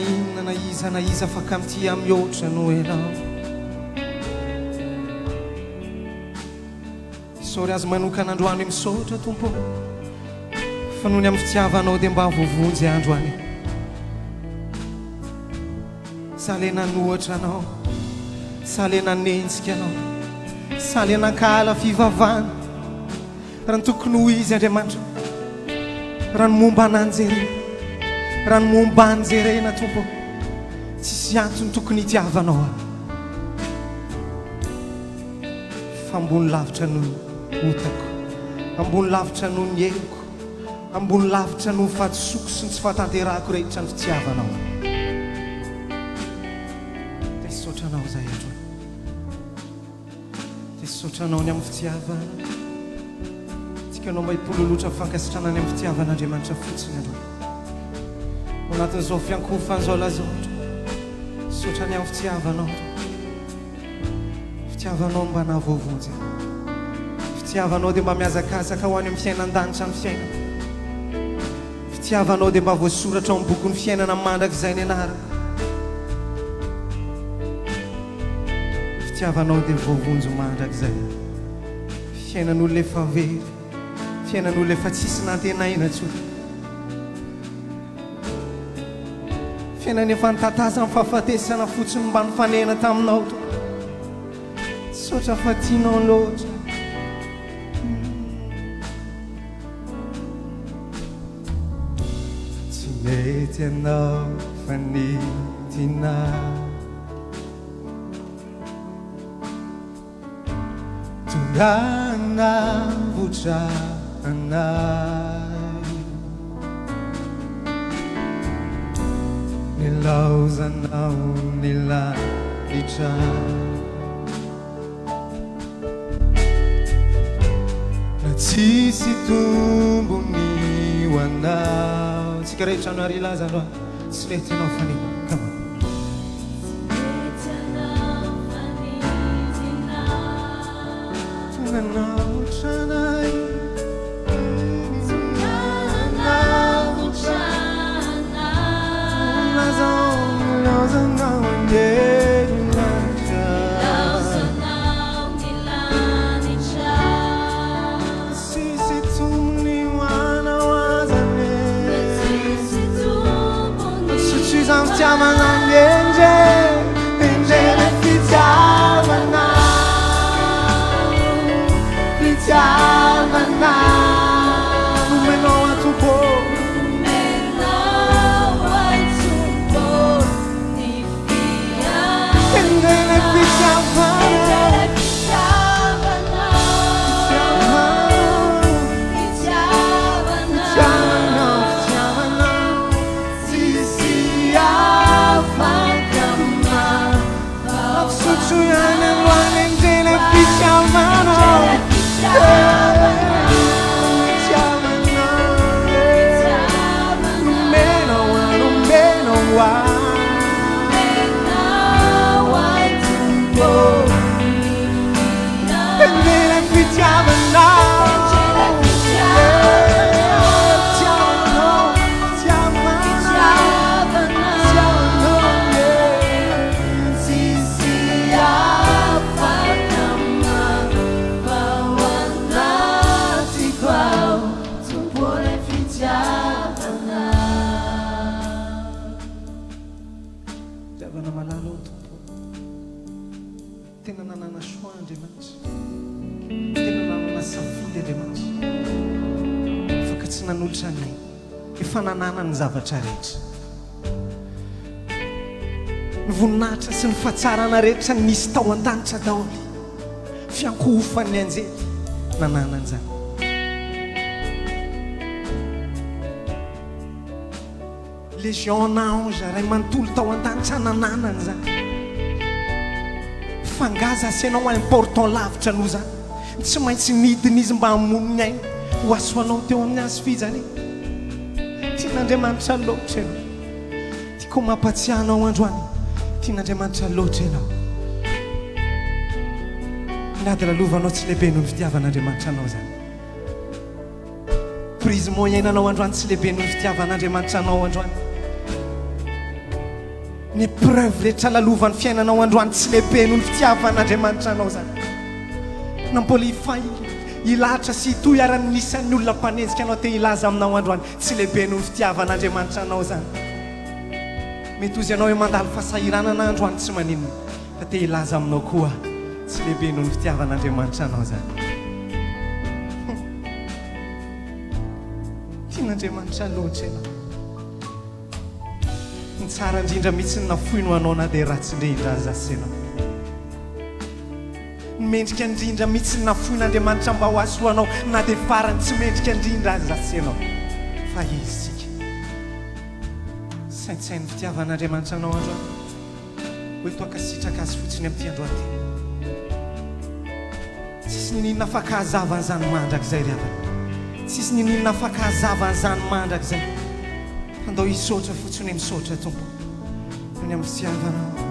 na iza afaka amin'ity mihoatra no ianao. Saory azy manokana androany misaotra Tompo fa noho ny amin'ny fitiavanao dia mba voavonjy androany. Sahle nanohatra anao, sahle nanenjika anao, sahle nankala fivavahana raha ny tokony ho izy Andriamanitra, raha ny momba ananjerena, raha ny momba anjerena Tompo, tsisy antony tokony hitiavanao fa ambony lavitra no hotako, ambony lavitra no ny heiko, ambony lavitra no fahatsoko sy ny tsy fahatanterahako rehetra ny fitiavanao. Dia saotranao izay andro, dia saotranao ny amin'ny fitiavana. Anao mba hipololotra fankasitrana ny amin'ny fitiavan'Andriamanitra fotsiny andro. Ao anatin'izao fiankofan'izao lazaotra saotra ny amin'ny fitiavanao, fitiavanao mba nahavoavonjy, fitiavanao dia mba miazakazaka ho any amin'ny fiainan-danitra ny fiainana, fitiavanao dia mba voasoratra ao amin'ny boky ny fiainana mandrakizay ny anarana, fitiavanao dia voavonjy mandrakizay fiainan'olona efa very, fiainan'olona efa tsisy nantenaina tsotra, fiainana efa nitataza amin'ny fahafatesana fotsiny mba nifanena taminao. Saotra fa tianao loatra. Tsy mety anao fanidina navotraanay nilaozanao nilanitra na tsisy tombony ho anao tsika rehetra ano ary ilaza aloha tsy mety anao fanina kama navotraanay nilaozanao nilanitra sisy tombony ho anao azane sotrizany fitiavana mienje enjele fitiavana fitiavana nomenao atompo enjele fitiavana fananana ny zavatra rehetra ny voninahitra sy ny fahatsarana rehetra nisy tao an-danitra daholy fiankohofany anjely nananan'izany légion ange ray manontolo tao an-danitra nananan'izany fangaza asianao important lavitra no zany tsy maintsy nidiny izy mba hamoniny ainy ho asoanao teo amin'ny azy fizany tian'Andriamanitra loatra ianao tiako mampatsiahanao androany tian'Andriamanitra loatra ianao nady lalovanao tsy lehibe noho ny fitiavan'Andriamanitra anao zany prise moyenanao androany tsy lehibe noho ny fitiavan'Andriamanitra anao androany ny preuve rehetra lalovan'ny fiainanao androany tsy lehibe noho ny fitiavan'Andriamanitra anao zany nampolifa ilahatra sy itoy arany nisan'ny olona mpanezika anao te ilaza aminao androany tsy lehibe noho ny fitiavan'Andriamanitra anao zany mety ozy anao hoe mandalo fahasahiranana androany tsy maninona fa te ilaza aminao koa tsy lehibe noho ny fitiavan'Andriamanitra anao zany tian'Andriamanitra loatra ianao ny tsara indrindra mihitsy ny nafoino anao na dia ratsy indrindra azy asenao mendrika indrindra mihitsy ny nafoin'Andriamanitra mba ho asoanao na dia farany tsy mendrika indrindra azy asenao fa izy sika saintsainy fitiavan'Andriamanitra anao androany hoe toaka sitraka azy fotsiny amin'ny fiandroantena tsisy ninona fakahazavanyizany mandrak'izay ry havana tsisy ninona fakahazavanyizany mandrak'izay andao hisotra fotsiny misotra tompo ny amin'ny fitiavanao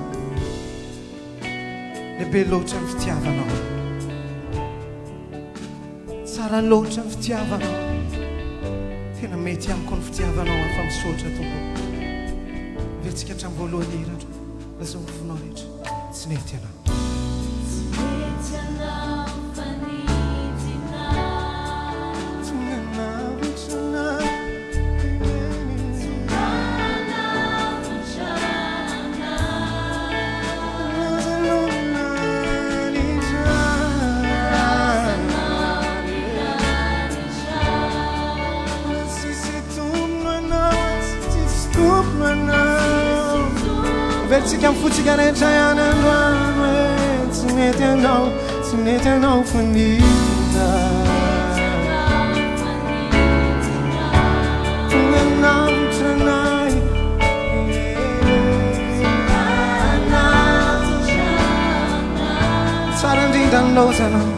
lehibe loatra ny fitiavanao tsara loatra ny fitiavanao tena mety amiko ny fitiavanao afa misotra tompo vetsika hatramin'ny voalohany herandro lazao ny fonao rehetra tsy nety ianao vetsika mifotsika rehetra ihany androany hoe tsy mety anao fanidina tonga namotranay tsara indrindra ny lozanao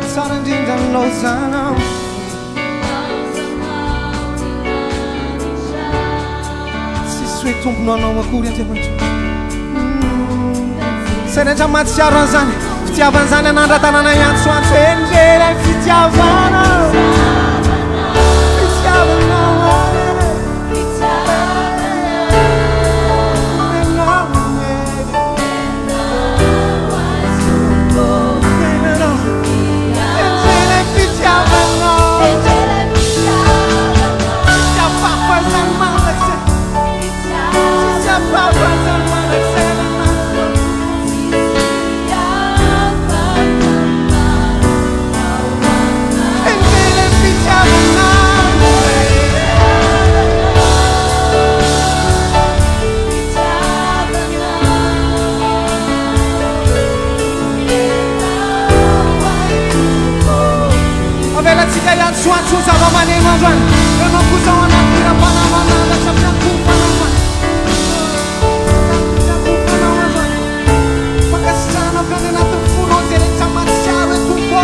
tsara indrindra ny lozanao tsisy hoe tomponao anao akory Andriamanitra Sereja matsiaro an'izany fitiavan'izany anandra tanàna iantsoantso enjela fitiavana Suatu sama mana manjuan, memang kusau nak kira mana mana dah siapa kupana, kupana manjuan. Pakai sana kena tu funo jadi sama siapa tupo,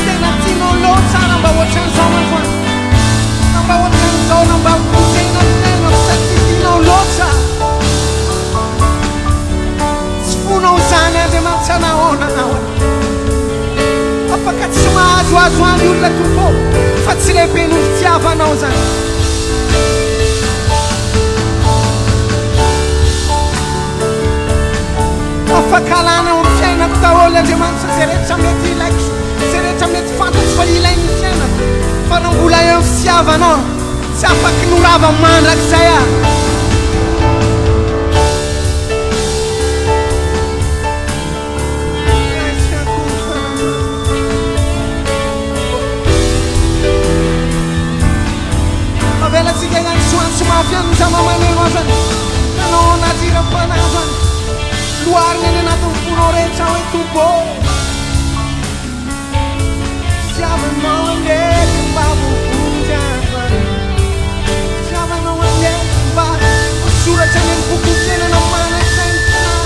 jadi tino lo sana bawa chanson manjuan, bawa chanson, bawa kucing neno seti tino lo sa. Funo sana dia macam mana awak. Apakah semua azuan diulat tupo Fatsi lepe nu fitiavanao zany Afakalana ny fiainako daholo Andriamanitra zay rehetra mety ilaiko zay rehetra mety fantatro fa ilainy fiainako fa no mbola eo ny fitiavanao tsy afaky norava mandrakizay aho Avela tiga yang suan semafian sama mana wajan, no najira panajan, luarnya ni natu punore cawe tubo, siapa mau ye babu punjaban, siapa mau ye babu surat jangan buku jangan nama sentar.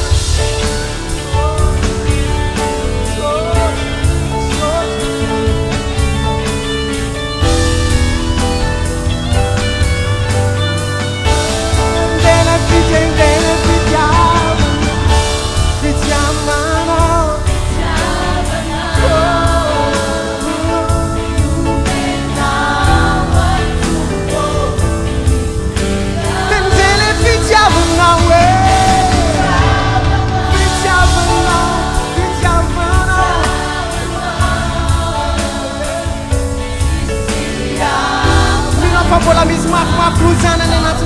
Pola misma cruzana nel nato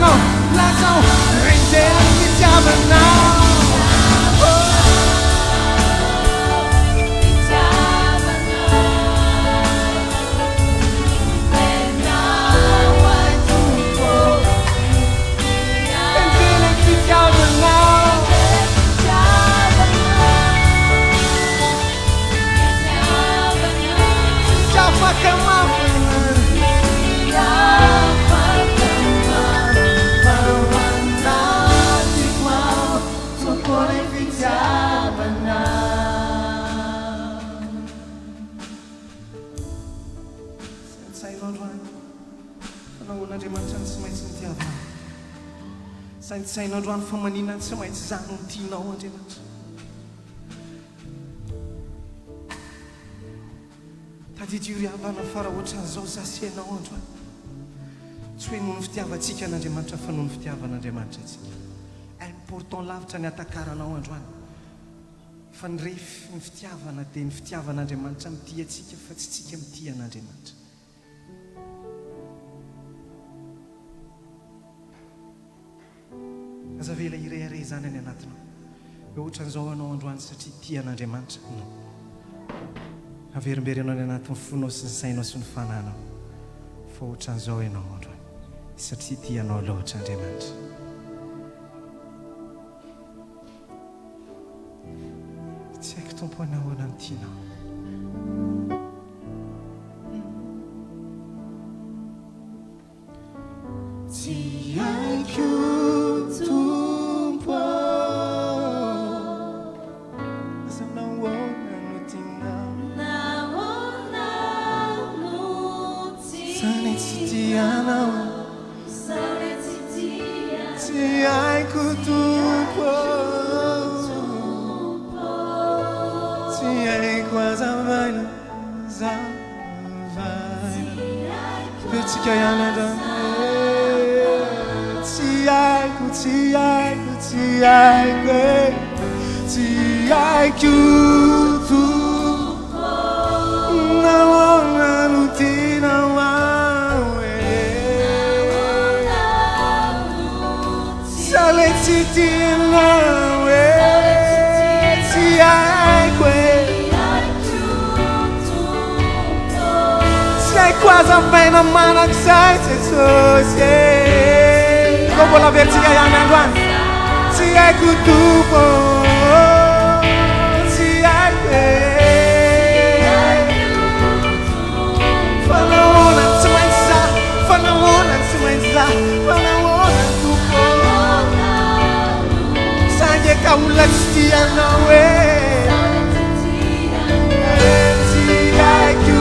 la so rendere mi chiamano Sainao androany fa maninana tsy maintsy zany no tianao Andriamanitra tadidio ry havana fara ohatran'izao zasianao androany tsy hoe noho ny fitiavantsika an'Andriamanitra fa noho ny fitiavan'Andriamanitra atsika important lavitra ny atakaranao androany fa ny refy ny fitiavana dia ny fitiavan'Andriamanitra mity atsika fa tsy tsika mity an'Andriamanitra azavela ireare zany any anatinao hoe ohatran'izao anao androany satria tia an'Andriamanitra no averimbery anao any anatin'ny fonao sy ny sainao sy ny fananao fa ohatran'izao ianao androany satria tia anao loatra Andriamanitra tsy haiko tompony ahoana ny tianao tsy haiko tompo asa nahoana no tianao sany tsy tianao tsy haiko tompo tsy haiko azavaina zavaina petsika ianarana tsy haiko tsy haiko tsy haiko tsy haiko tompo nahoana no tianao sale tsy tianao tsy haiko tsy haiko azavaina manak'izay Jesosy koa mbola veritsika ihany androany tsy haiko tompo tsy haiko fanahoana tsy maintsy za fanahoana tsy maintsy za fanahoana tompo sangeka olona tsy tianao tsy haiko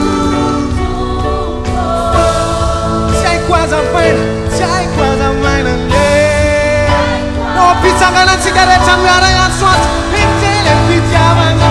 tsy haiko azavaina tsy haiko azavaina no pitsanganatsika rehetra miara iantsoato pitele fitiavana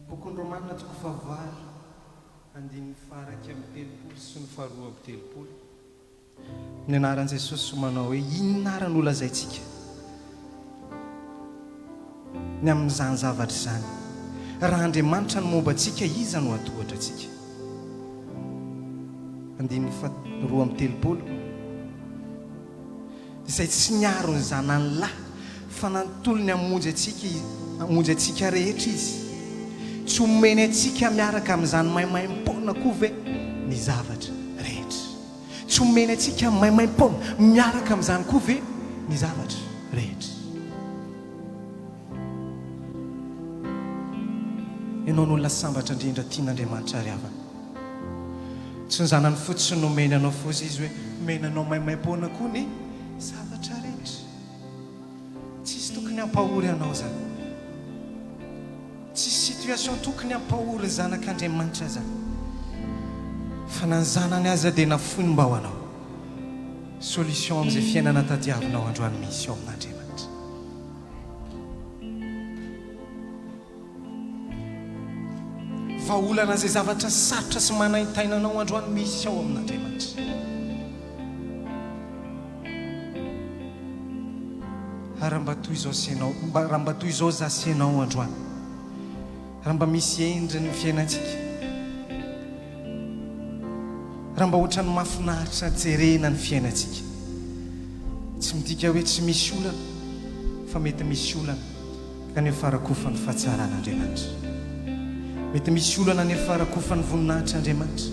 Bokon'ny Romanina toko fahavalo andin'ny faraka amin'ny telopolo sy ny faharoa amin'ny telopolo ny anaran'i Jesosy somanao hoe inona ary no lazaintsika ny amin'izany zavatra izany raha Andriamanitra no momba antsika iza no atohatra antsika andin'ny faharoa amin'ny telopolo izay tsy niaro ny zanany lahy fa nantolony hamonjy antsika rehetra izy tsy omeny antsika miaraka amin'izany maimaim-pona koa ve ny zavatra rehetra tsy omeny atsika maimaim-pona miaraka amin'izany koa ve ny zavatra rehetra. ianao n'olona sambatra indrindra tian'Andriamanitra ariavana tsy ny zanany fotsiny no omeny anao fozy izy hoe menanao maimaim-pona koa ny zavatra rehetra. tsisy tokony hampahory anao zany, tsisy situation tokony hampahory zanak'Andriamanitra zany, fa na ny zanany aza dia nafony mba ho anao solution amin'izay fiainana tadiavinao androany misy eo amin'Andriamanitra. vaolana izay zavatra sarotra sy manaintainanao androany misy ao amin'Andriamanitra. raha mba toy izao sianao, raha mba toy izao za sianao androany, raha mba misy endriny ny fiainantsika, raha mba ohatrany mahafinaritra jerena ny fiainantsika, tsy midika hoe tsy misy olana fa mety misy olana kanefa rakofan'ny fahatsaran'Andriamanitra, mety misy olana nefa rakofan'ny voninahitr'Andriamanitra,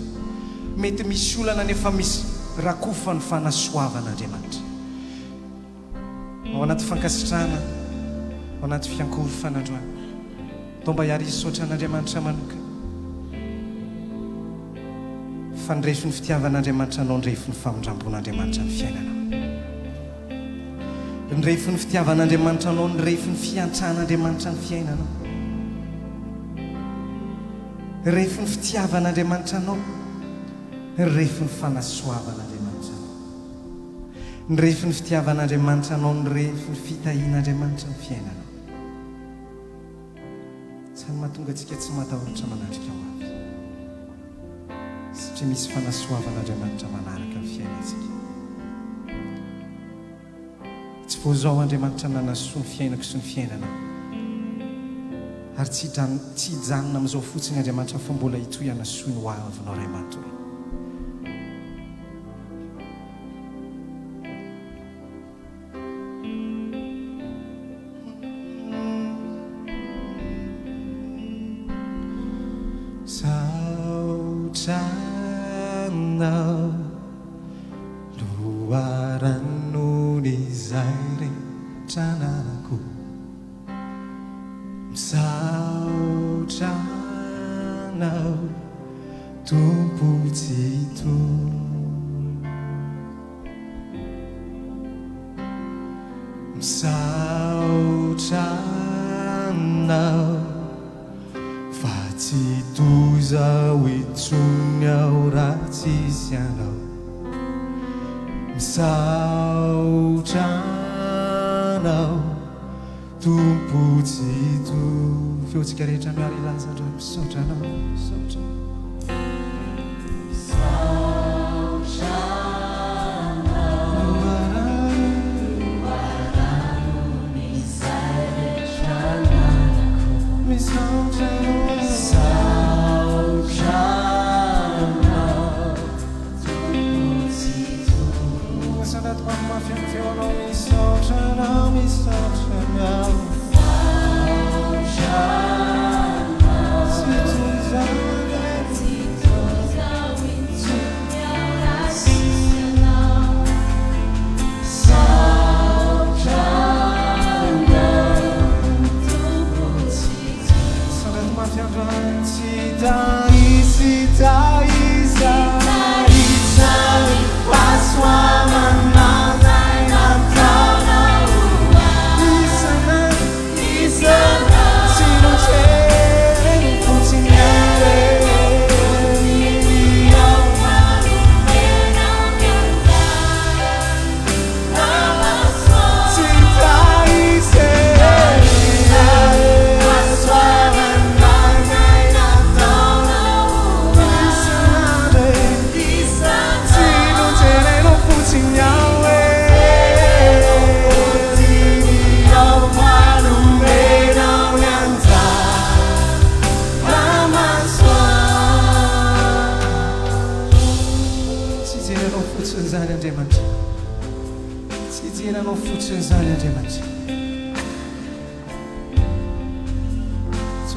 mety misy olana nefa misy rakofan'ny fanasoavan'Andriamanitra. ao anaty fankasitrahana, ao anaty fiankofan'androany, tao mba hiary hisaotra an'Andriamanitra manoka, fa nyrefy ny fitiavan'Andriamanitra anao, nyrefy ny famindrampon'Andriamanitra ny fiainanao, nyrefy ny fitiavan'Andriamanitra anao, nyrefy ny fiantran'Andriamanitra ny fiainanao, nyrefy ny fitiavan'Andriamanitra anao, nyrefy ny fanasoavan'Andriamanitra, nyrefy ny fitiavan'Andriamanitra anao, nyrefy ny fitahian'Andriamanitra ny fiainanao. Sany mahatonga antsika tsy matahotra manandrika ho avy, satria misy fanasoavan'Andriamanitra manaraka ny fiainantsika. Tsy voazao Andriamanitra nanasoa ny fiainako sy ny fiainanao, ary tsy hijanona amin'izao fotsiny Andriamanitra fa mbola hitoy hanasoa ny ho avinao ray manontolo. Saotrana loaranony izay retranako, misaotrana tompo tsito, misaotrana fa tsy toza hoetsony ao raha tsisy anao, misaotrana tompo tsito. Feontsika rehetra miary ilaza andro, misaotrana, misaotrana.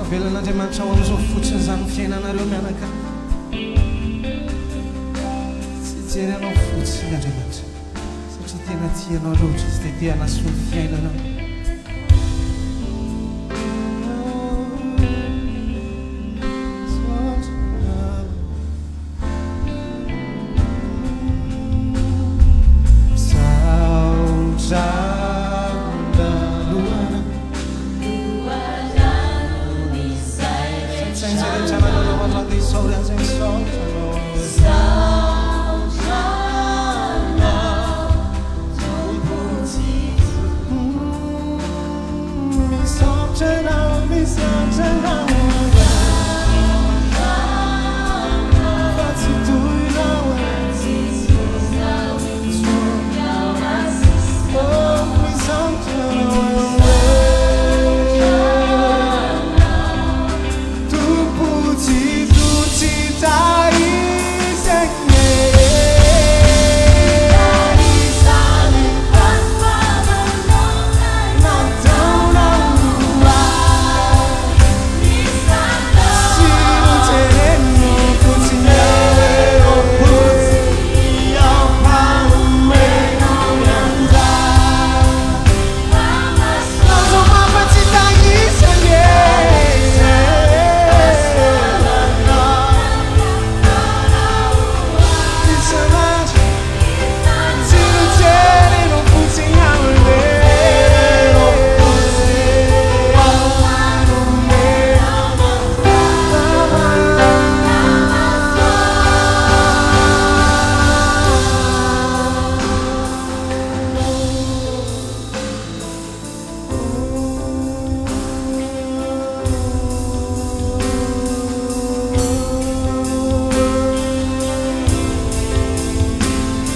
Velan'Andriamanitra ho amin'izao fotsiny izany fiainanareo mianakavy, tsy jerenao fotsiny Andriamanitra satria tena tianao loatra izy dia te hanasoa ny fiainanao.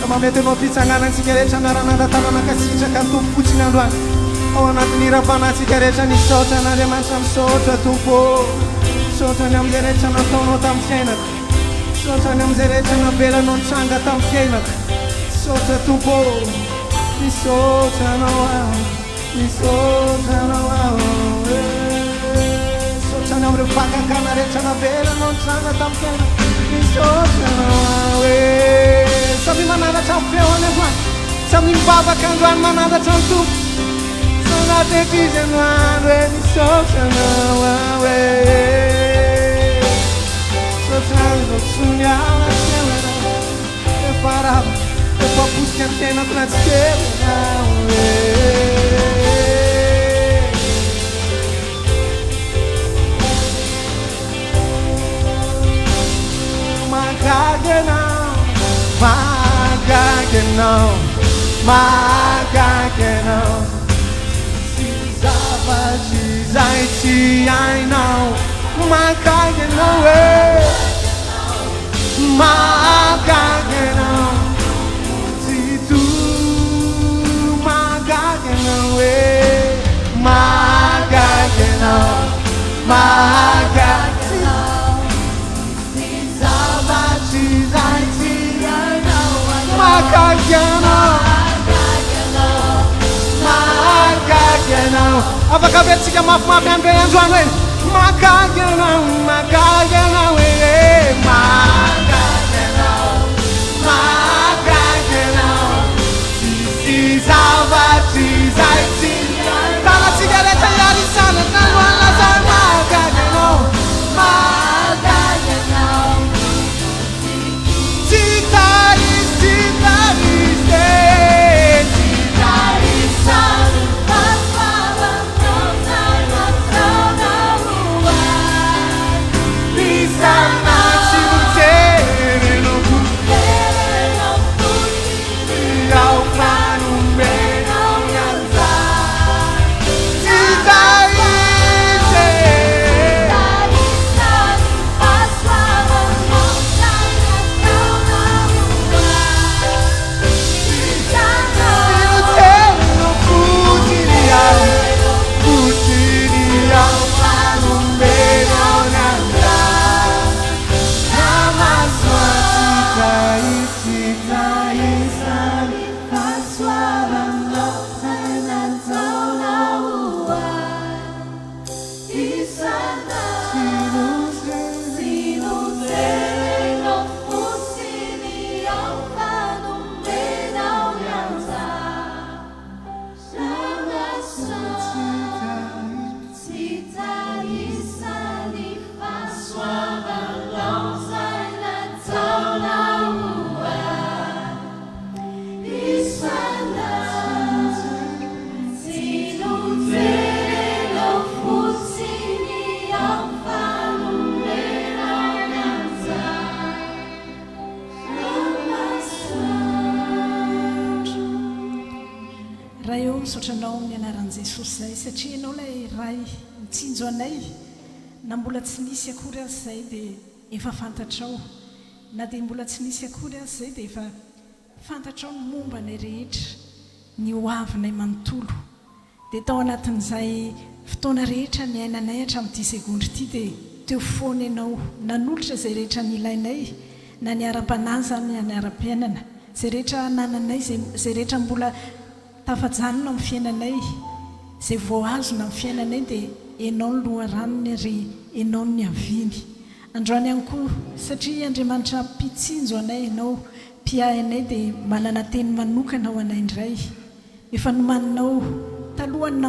Mametenao fitsanganantsika rehetra anaranandatanana kasitraka ny tompo fotsiny androany ao anatin'ny rapanantsika rehetra nisaotra n'Andriamanitra misaotra tompo misaotrany amin'izay rehetra nataonao tamin'ny fiainaka misaotrany amin'izay rehetra navelanao nitranga tamin'ny fiainaka misaotra tompo misaotranao aho misaotranao aho misaotrany amin'ireo fakakana rehetra navelanao nitranga tamin'ny fiainaka misaotranao aho samy mananatra ny feony androany samy mibabaka androany mananatra ny tompo sanatekizy androany hoe misotranao aho sotrany zao tsony alasevana efa rava efa posika ny tenako natsikevana magagenao Magagenao, Magagenao, Zai ti ai não, Magagenao, Magagenao, se tu Magagenao, Magagenao, Magagenao, Zai ti Magagenao, Magagenao, afaka vetsiky mafimafy andre androany hoe Magagenao, Magagenao, Magagenao, Magagenao, tsisy zavatry zay tsy tanatsika rehetra iarisana n'androany lazary Magagenao, Magagenao, tsy tarisy Lisa raha eo misaotranao amin'ny anaran'i jesosy izay satria ianao ilay ray mitsinjo anay na mbola tsy nisy akory azy izay dia efa fantatrao na dia mbola tsy nisy akory azy izay dia efa fantatrao ny momba nay rehetra ny hoavinay manontolo dia tao anatin'izay fotoana rehetra ny ainanay hatramin'ity segondry ity dia teo foana ianao nanolotra izay rehetra ny ilainay na ny ara-panaza ny ara-piainana izay rehetra nananay izay rehetra mbola tafajanona amin'ny fiainanay izay voazona amin'ny fiainanay dia ianao ny loharanony ary ianao ny aviny androany ihany koa satria Andriamanitra mpitsinjo anay ianao mpiay anay dia manana teny manokana ho anay indray efa nomaninao talohany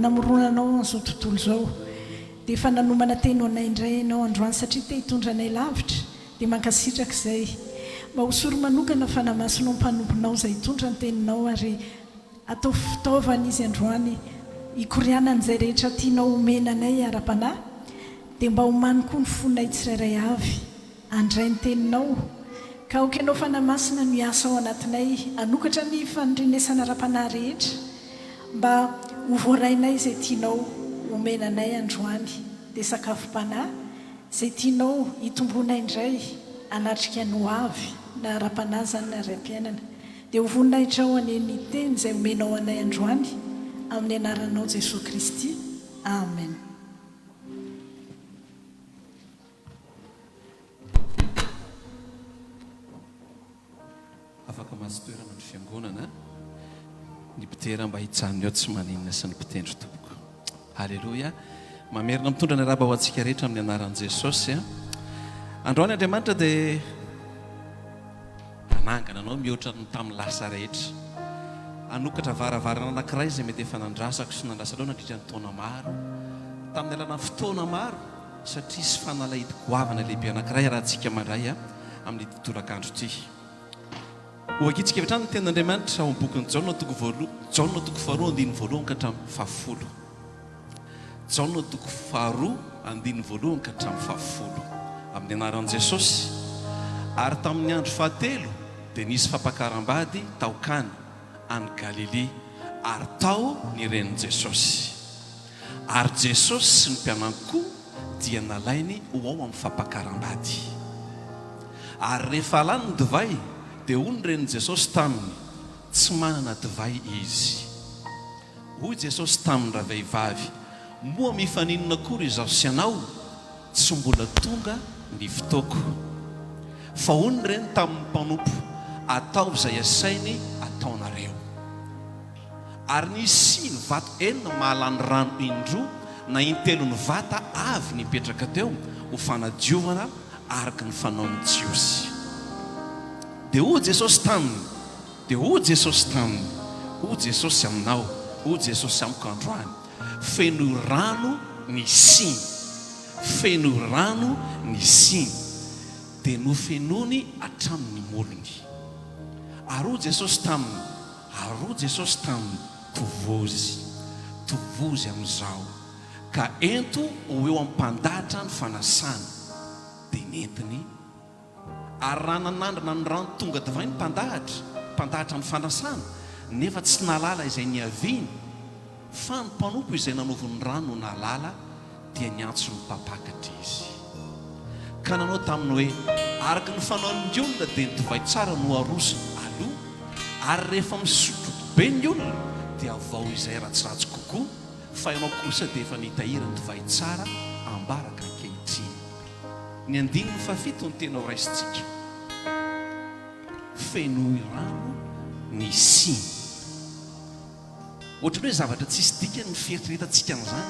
namoronanao an'izao tontolo izao dia efa nanomana teny ho anay indray ianao androany satria te hitondra anay lavitra dia mankasitraka izay mba hosoro manokana fa namasonao mpanomponao izay hitondra ny teninao ary atao fitaovana izy androany hikorianan'izay rehetra tianao omena anay ara-panahy dia mba homany koa ny fonay tsirairay avy andray ny teninao ka okanao fa namasina no hiasa ao anatinay anokatra ny fanindrinesana ara-panahy rehetra mba hovoarainay izay tianao omena anay androany dia sakafo-panahy izay tianao hitombonay indray anatrika ny ho avy na ara-panahy zany na ray-piainana dia hovoninahitra ao aneny teny izay omenao anay androany amin'ny anaranao Jesosy Kristy. Amen. Afaka mahazotoerana ny fiangonana ny mpitera mba hitsanony eo tsy maninona sy ny mpitendry tompoko. Halleloia. Mamerina mitondra ny araba ho antsika rehetra amin'ny anaran'i Jesosy. Androany Andriamanitra dia anangana anao mihoatra ny tamin'ny lasa rehetra anokatra varavarana anankiray izay mety efa nandrasako sy nandrasanao nandritra ny taona maro tamin'ny alana fotoana maro satria sy fanalahidy goavana lehibe anankiray rahantsika mandray amin'ny tolakandro ity. Hoakitsika efa trano ny tenin'Andriamanitra ao amin'ny bokin'ny Jaona toko faharoa andiny voalohany ka hatramin'ny fahafolo. Jaona toko faharoa andiny voalohany ka hatramin'ny fahafolo amin'ny anaran'i Jesosy. Ary tamin'ny andro fahatelo dia nisy fampakaram-bady taokany any Galilea ary tao ny renin'i Jesosy. Ary Jesosy sy ny mpianany koa dia nalainy ho ao amin'ny fampakaram-bady. Ary rehefa lany ny divay dia hoy ny renin'i Jesosy taminy tsy manana divay izy. Hoy Jesosy taminy ravehivavy, moa mifaninona akory izaho sy anao, tsy mbola tonga ny fotoako. Fa hoy ny reny tamin'ny mpanompo, atao izay asainy ataonareo. Ary nisy ny vato enina mahalany rano indroa na intelo ny vata avy nipetraka teo ho fanadiovana araka ny fanaon'ny Jiosy. Dia hoy Jesosy taminy, hoy Jesosy aminao, hoy Jesosy amiko androany, feno rano ny siny, feno rano ny siny dia nofenony hatramin'ny molony. Ary hoy Jesosy taminy, tovozy amin'izao ka ento ho eo am-pandahatra ny fanasana dia nentiny. Ary raha nanandrana ny rano tonga divay ny mpandahatra ny fanasana nefa tsy nalala izay niaviny, fa ny mpanompo izay nanovony rano nalala dia niantso ny mpapakatra izy. Ka nanao taminy hoe araka ny fanaon'ny olona dia ny divay tsara no arosony aloha, ary rehefa misotro be ny olona dia avao izay ratsiratsy kokoa, fa ianao kosa dia efa nitahira ny divay tsara ambaraka ankehitriny. Ny andininy fafito ny tena ho raisitsika, feno rano ny siny. Ohatrany hoe zavatra tsisy dika ny fieritreretantsika n'izany,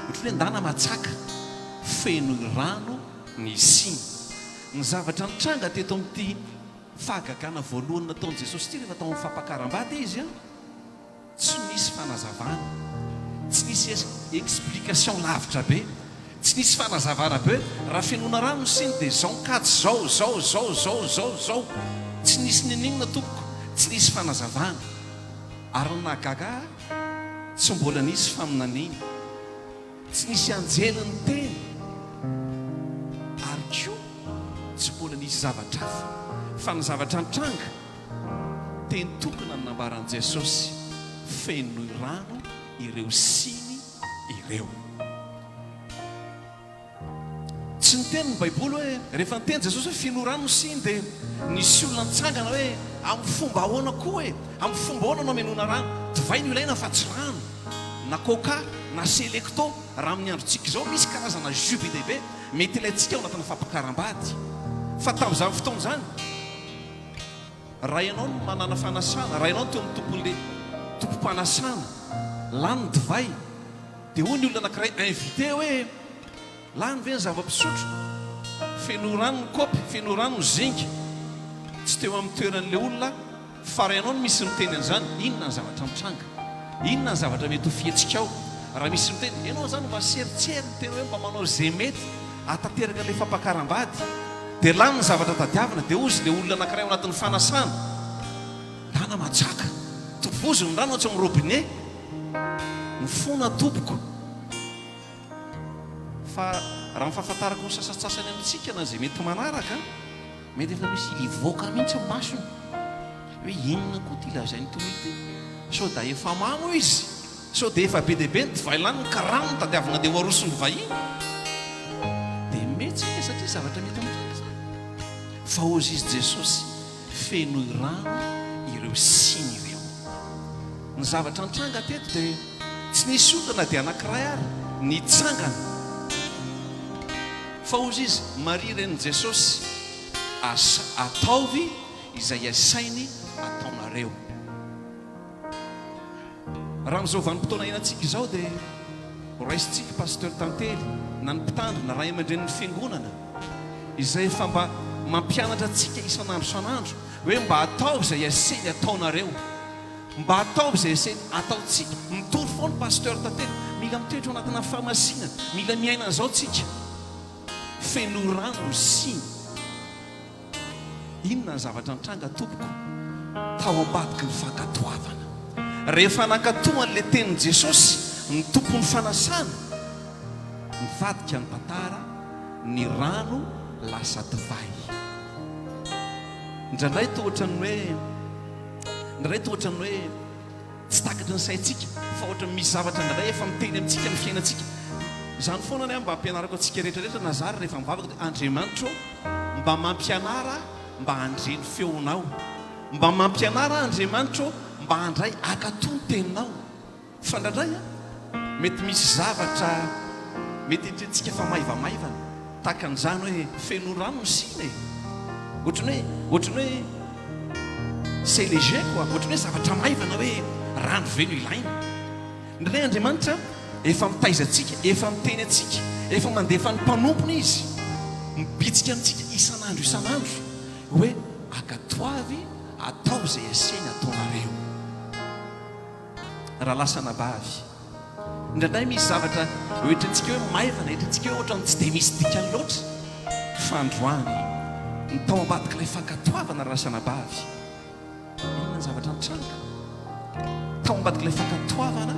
ohatrany hoe ndana matsaka, feno rano ny siny. Ny zavatra nitranga teto amin'ity fahagagana voalohany nataon'i Jesosy ity rehefa tao amin'ny fampakaram-bady izy, tsy nisy fanazavana, tsy nisy explication lavitra be, tsy nisy fanazavana be. Raha fenona rano ny siny dia zao nkady zao, tsy nisy ninina tompoko, tsy nisy fanazavana. Ary nagaga tsy mbola nisy faminaniny, tsy nisy anjelany teny, ary koa tsy mbola nisy zavatra hafa fa ny zavatra nitranga teny tokona ny nambaran'i Jesosy, feno rano ireo siny ireo. Tsy niteny ny baiboly hoe rehefa niteny Jesosy hoe feno rano siny dia nisy olona nitsangana hoe amin'ny fomba ahoana koa hoe amin'ny fomba ahoana no menona rano, divay no ilaina fa tsy rano na coca na selecto. Raha amin'ny androntsika izao misy karazana jus be dehibe mety ilayntsika ao anatin'ny fampakaram-bady, fa tamin'izany fotoana izany raha ianao no manana fanasana, raha ianao no teo amin'ny tompon'le tompo-panasana lany divay dia hoy ny olona anankiray invité hoe lany ve ny zava-pisotro, feno rano ny kopy, feno rano ny zinga. Tsy teo amin'ny toeran'ilay olona fa raha ianao no misy miteny an'izany, inona ny zavatra mitranga, inona ny zavatra mety ho fietsika ao. Raha misy miteny ianao zany mba seritseri ny tena hoe mba manao zay mety atateraka ilay fampakaram-bady dia lany ny zavatra tadiavina dia ozy ilay olona anankiray ao anatin'ny fanasana lana matsaka tovozy ny rano tsy amin'ny robinet ny fona toboko. Fa raha mifahafantarako ny sasatsasany amintsika na zay mety manaraka mety efa misy livoaka mihitsy ny masony hoe inona koa ty lazainy toity sao da efa mamo izy, sao dia efa be dehibe ny divay lany ka rano ny tadiavina dia ho arosony vahiny dia mety satria zavatra mety amin'izany zany. Fa ozy izy Jesosy feno rano ireo siny ireo. Ny zavatra nitranga teto dia tsy nisy olona dia anankiray ary nitsangana, fa ozy izy Maria ren'i Jesosy ataovy izay asainy ataonareo. Raha amin'izao vanim-potoana iainantsika izao dia raisintsika pasteur tantely na ny mpitandro na ray aman-dren'ny fiangonana izay efa mba mampianatra antsika isan'andro isan'andro hoe mba ataovy izay asainy ataonareo, mba ataovy izay asainy ataontsika. Mitory foana pasteur tantely, mila mitoetra ao anatina famasinana, mila miaina an'izao tsika. Feno rano ny siny, inona ny zavatra nitranga tompoko tao ambadiky ny fankatoavana. Rehefa nankatohan'ilay tenin'i Jesosy ny tompon'ny fanasana nivadika ny tantara, ny rano lasa divay. Indraindray tohatra ny hoe tsy takatry ny saintsika fa ohatra misy zavatra indraindray efa miteny amintsika amin'ny fiainantsika. Izany foana ny mba hampianarako antsika rehetrarehetra Nazary rehefa mivavaka dia Andriamanitro mba mampianara mba handreny feonao, mba mampianara Andriamanitro mba handray akatony teninao. Fa indraindray mety misy zavatra mety entrentsika fa maivamaivana tahaka an'izany hoe feno rano ny siny ohatrany hoe c'est léger quoi, ohatrany hoe zavatra maivana hoe rano ve no ilaina. Indraindray Andriamanitra efa mitaiza antsika, efa miteny antsika, efa mandefa ny mpanompony izy mibitsika antsika isan'andro hoe akatoavy atao izay asainy ataonareo. Raha lasa nabavy indraindray misy zavatra ohatrantsika hoe maivana, ohatrantsika hoe ohatrany tsy dia misy dikany loatra, fa androany ny tao ambadika ilay fankatoavana raha lasa nabavy. Inona ny zavatra nitranga tao ambadika ilay fankatoavana?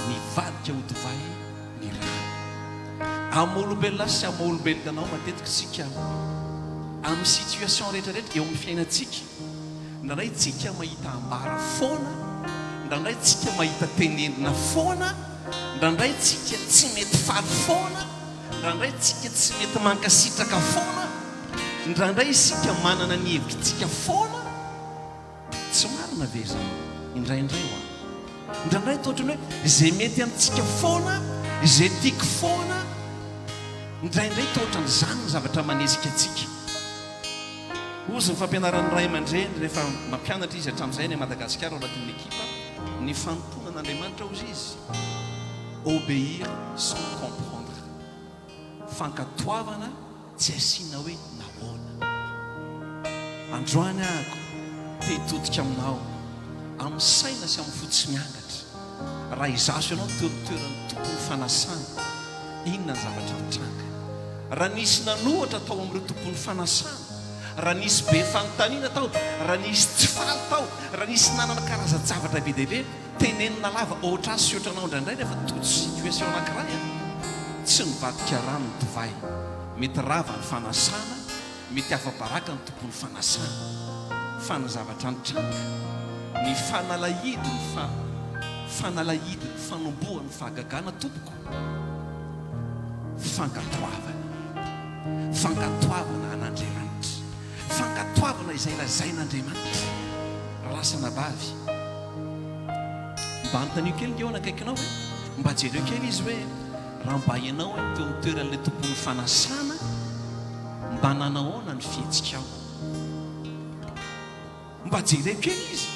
Nivadika ho divay ny rano. Amin'ny olombelona sy amin'ny olombelona anao matetika sika amin'ny situation rehetrarehetra eo amin'ny fiainantsika, indraindray tsika mahita ambara foana, indraindray tsika mahita tenenina foana, indraindray tsika tsy mety faly foana, indraindray tsika tsy mety mankasitraka foana, indraindray isika manana ny hevitritsika foana. Tsy marina ve zany? Indraindray ho indraindray tohatrany hoe izay mety amintsika foana, izay tiako foana, indraindray tohatran'izany ny zavatra manesika atsika. Ozy ny fampianaran'ny ray aman-dreny rehefa mampianatra izy hatramin'izay ny Madagasikara ao anatin'ny ekipa, ny fanomponan'Andriamanitra ozy izy obéir sans comprendre. Fankatoavana tsy asiana hoe nahoana. Androany ahako te hitodika aminao amin'ny saina sy amin'ny fotsy miangatra. Raha izaso ianao toeritoeran'ny tompony fanasana, inona ny zavatra mitranga? Raha nisy nanohatra tao amin'ireo tompony fanasana, raha nisy be fanontaniana tao, raha nisy tsy faly tao, raha nisy nanana karazan-javatra be dehibe tenenina lava ohatra azy sy ohatranao indraindray rehefa toto situation anankiray tsy nivadika rano ny divay. Mety rava ny fanasana, mety afa-baraka ny tompony fanasana, fa ny zavatra nitranga ny fanalahidiny fanalahidiny fanombohany fahagagana tompoko fankatoavana an'Andriamanitra, fankatoavana izay lazain'Andriamanitra. Lasana bavy mba antanio kely ngeo anakaikinao hoe mba jereo kely izy hoe raha mba ianao teo amin'ny toeran'ilay tompony fanasana mba nanahoana ny fihetsika ao. Mba jereo kely izy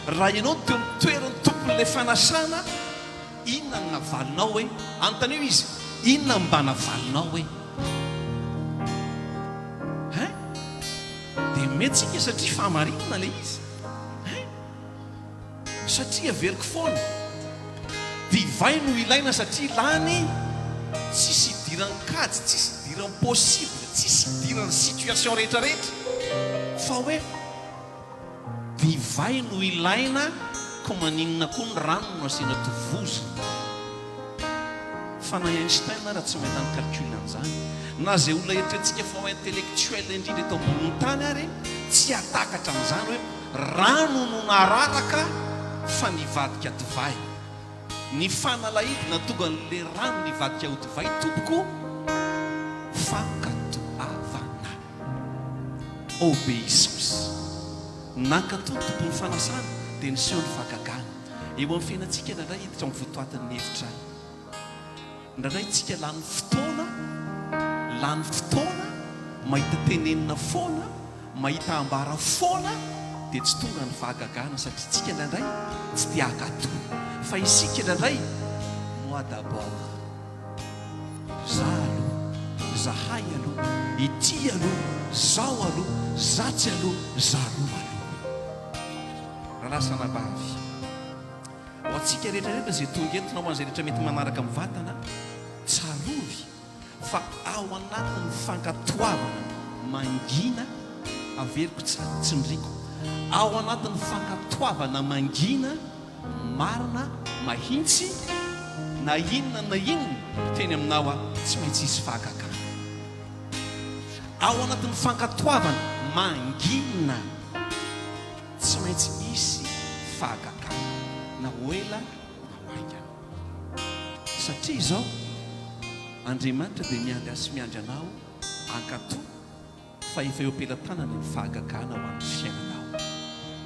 raha ianao teo amin'ny toeran'ny tompon'ilay fanasana, inona no navalinao hoe antanio izy inona mba navalinao hoe dia metsika satria fahamarinana ilay izy, satria veriko foana divay no ilaina satria lany tsisy idiran'ny kajy, tsisy idiran'ny possible, tsisy idiran'ny situation rehetrarehetra, fa hoe divay no ilaina ko maninona koa ny rano no asiana tovozina. Fa na Einstein raha tsy mahita ny calcul an'izany, na zay olona eritreretintsika fa intellectuel indrindra eto ambonin'ny tany ary tsy atakatra amin'izany hoe rano no nararaka fa nivadika divay. Ny fanalahidina tonga n'le rano nivadika ho divay tompoko fankatoavana, obéissance. Nankatao tompony fanasana dia niseho ny fahagagana. Eo amin'ny fiainantsika indray hiditra amin'ny votoatin'ny hevitra any, indray tsika lany fotoana mahita tenenina foana, mahita ambara foana, dia tsy tonga ny fahagagana satria tsika indray tsy tia hakato. Fa isika indray moi d'abord, zaho aloha, zahay aloha, ity aloha, zao aloha, zatsy aloha, zaroa aloha. Ralasana bavy ho antsika rehetrarehetra zay tonga entona ho an'izay rehetra mety manaraka amin'ny vatana, tsarovy fa ao anatin'ny fankatoavana mangina, averiko tsy ndriko, ao anatin'ny fankatoavana mangina marina mahintsy, na inona teny aminao a tsy maintsy isy fahagagana. Ao anatin'ny fankatoavana mangina tsy maintsy isy fahagagana, na hoela na hoaingana. Satria izao Andriamanitra dia miandry sy miandry anao ankato, fa efa eo am-pelantanany ny fahagagana ho an'ny fiainanao,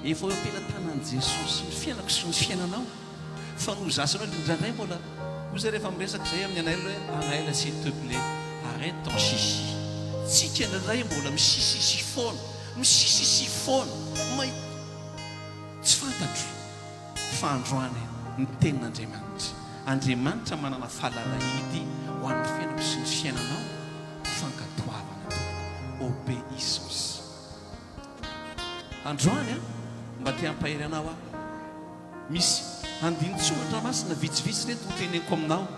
efa eo am-pelantanan'i Jesosy ny fiainako sy ny fiainanao. Fa no zasanao indraindray mbola ozy rehefa miresaka izay amin'ny anailo hoe anaila s'il te plaît arrête ton chichi. Tsika indraindray mbola misisisy foana tsy fantatro fa androany ny tenin'Andriamanitra. Andriamanitra manana fahalalahidy ho an'ny fiainako sy ny fiainanao, fankatoavana, obéissance. Androany mba te hampahery anao misy andinitsoratra masina vitsivitsy reto ho teneniko aminao,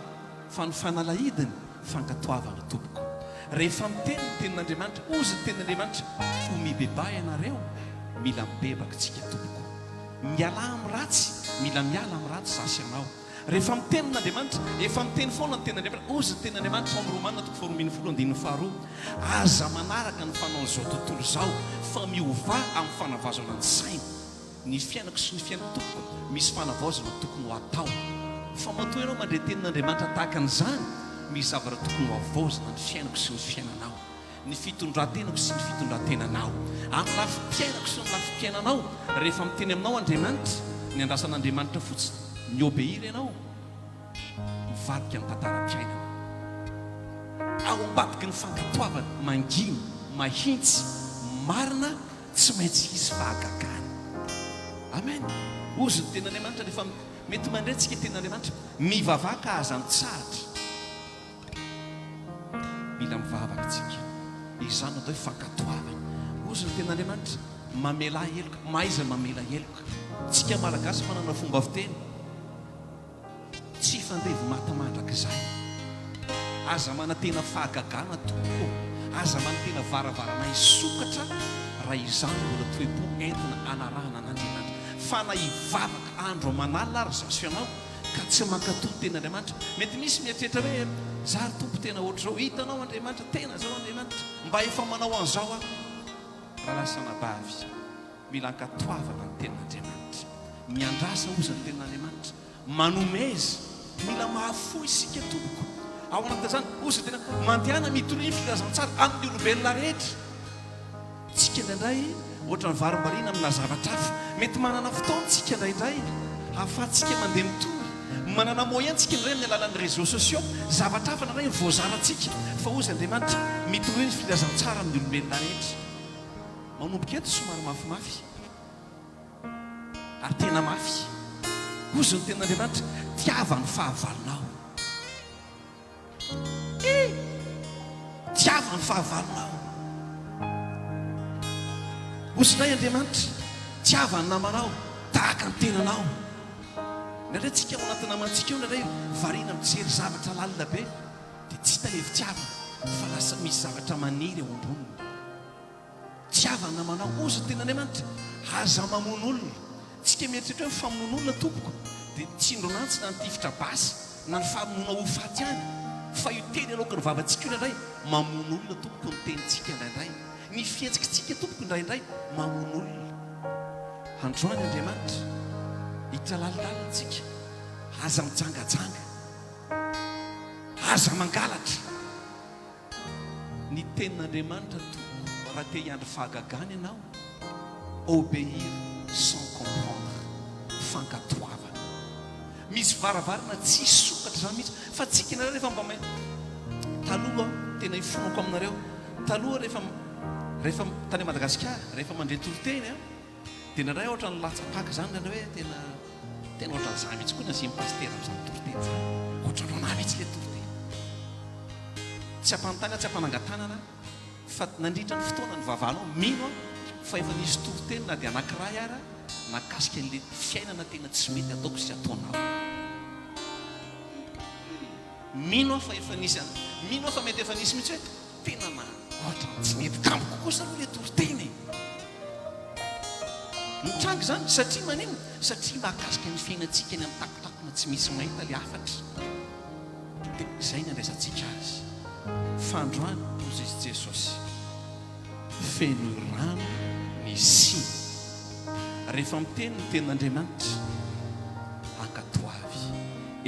fa ny fanalahidiny fankatoavana tompoko. Rehefa miteny ny tenin'Andriamanitra, ozy ny tenin'Andriamanitra ho mibebay ianareo, mila mibebaka tsika tompoko. Miala amin'ny ratsy, mila miala amin'ny ratsy zasy ianao. Rehefa miteny n'Andriamanitra, efa miteny foana ny tenin'Andriamanitra, ozy ny tenin'Andriamanitra amin'ny Romanina 4:12, aza manaraka ny fanao izao tontolo izao fa miova amin'ny fanavazana ny saina. Ny fiainako sy ny fiainako tompoko misy fanavazana tokony ho atao, fa matoa ianao mandre tenin'Andriamanitra tahaka an'izany, misy zavatra tokony ho avozana ny fiainako sy ny fiainanao, ny fitondran-tenako sy ny fitondran-tenanao, amin'ny lafi-piainako sy ny lafi-piainanao. Rehefa miteny aminao Andriamanitra, ny andrasan'Andriamanitra fotsiny miobéir ianao, mivadika ny tantaram-piainana. Ao ambadiky ny fankatoavana mangina, mahintsy, marina, tsy maintsy isy fahagagana. Amen. Ozy ny tenin'Andriamanitra rehefa mety mandretsika tenin'Andriamanitra, mivavaka aza mitsahatra, mila mivavaka tsika. Izany atao hoe fankatoavana. Ozy ny tenin'Andriamanitra mamela heloka, maiza mamela heloka. Tsika malagasy manana fomba fiteny, tsy fandevy matamandraka izay. Aza manantena fahagagana tompoko, aza manantena varavarana isokatra raha izany mbola toe-po entina anarahana an'Andriamanitra. Fa na hivavaka andro aman'alina ary zasy ianao ka tsy mankatoy tenin'Andriamanitra, mety misy mieritreritra hoe zary tompo tena ohatr'izao, hitanao Andriamanitra tena zao Andriamanitra, mba efa manao an'izao aho. Raha lasana bavy, mila ankatoavana ny tenin'Andriamanitra. miandrasa ozy ny tenan'andriamanitra manomeza mila mahafo isika tompoko ao anatin'izany ozy tena mandeana mitoriny filazantsara amin'ny olombelona rehetra tsika indraindray ohatra ny varimbarina amina zavatra hafa mety manana fotoantsika indraindray hahafahantsika mandeha mitory manana moyentsika indray amin'ny alalan'ny réseaux sociaux zavatra hafa nandray voazarantsika fa ozy andriamanitra mitoriny filazantsara amin'ny olombelona rehetra manomboka eto somary mafimafy ary tena mafy ozy ny ten'andriamanitra tiavany fahavalonao tiavany fahavalonao ozinay andriamanitra tiavany namanao tahaka ny tenanao nandray tsika ao anaty namantsika io nandray varina mijery zavatra lalina be dia tsy hita levitiavana fa lasa misy zavatra maniry eo amboniny tiavany namanao ozy ny ten'andriamanitra aza mamono olona tsika mieritrehitra hoe famonoana olona tompoko dia tsindro nantsy na nytifitra basy na ny famonoana ho faty any fa io teny aloka ny vavantsika io indraindray mamono olona tompoko ny tenitsika indraindray ny fihetsikitsika tompoko indraindray mamono olona androany andriamanitra hitralalilalintsika aza mijangajanga aza mangalatra ny tenin'andriamanitra tompoko raha te hiandry fahagagana ianao obéir sans comprendre fankatoavana misy varavarana tsy sokatra zany mihitsy fa tsika inareo rehefa mba may taloha tena hifonako aminareo taloha rehefa tany Madagasikara rehefa mandre toroteny dia nareo ohatra ny latsapaka zany nana hoe tena ohatra ny za mihitsy koa nasia pastera amin'izany toroteny zany ohatra nona mihitsy le toroteny tsy ampanontany tsy ampanangatanana fa nandritra ny fotoana ny vavanao mino fa efa nisy toroteny na dia anankiray ara nakasika an'le fiainana tena tsy mety ataoko sy ataonao mino fa efa nisy mino fa mety efa nisy mihitsy hoe tena na ohatra tsy mety tamiko kosa aloha le toroteny mitrangy zany satria manino satria mahakasika ny fiainantsika eny amin'ny takotakona tsy misy mahita le afatra dia izay ny andraisantsika azy fandroany ozy izy Jesosy feno rano ny siny rehefa miteny ny tenin'andriamanitra ankatoavy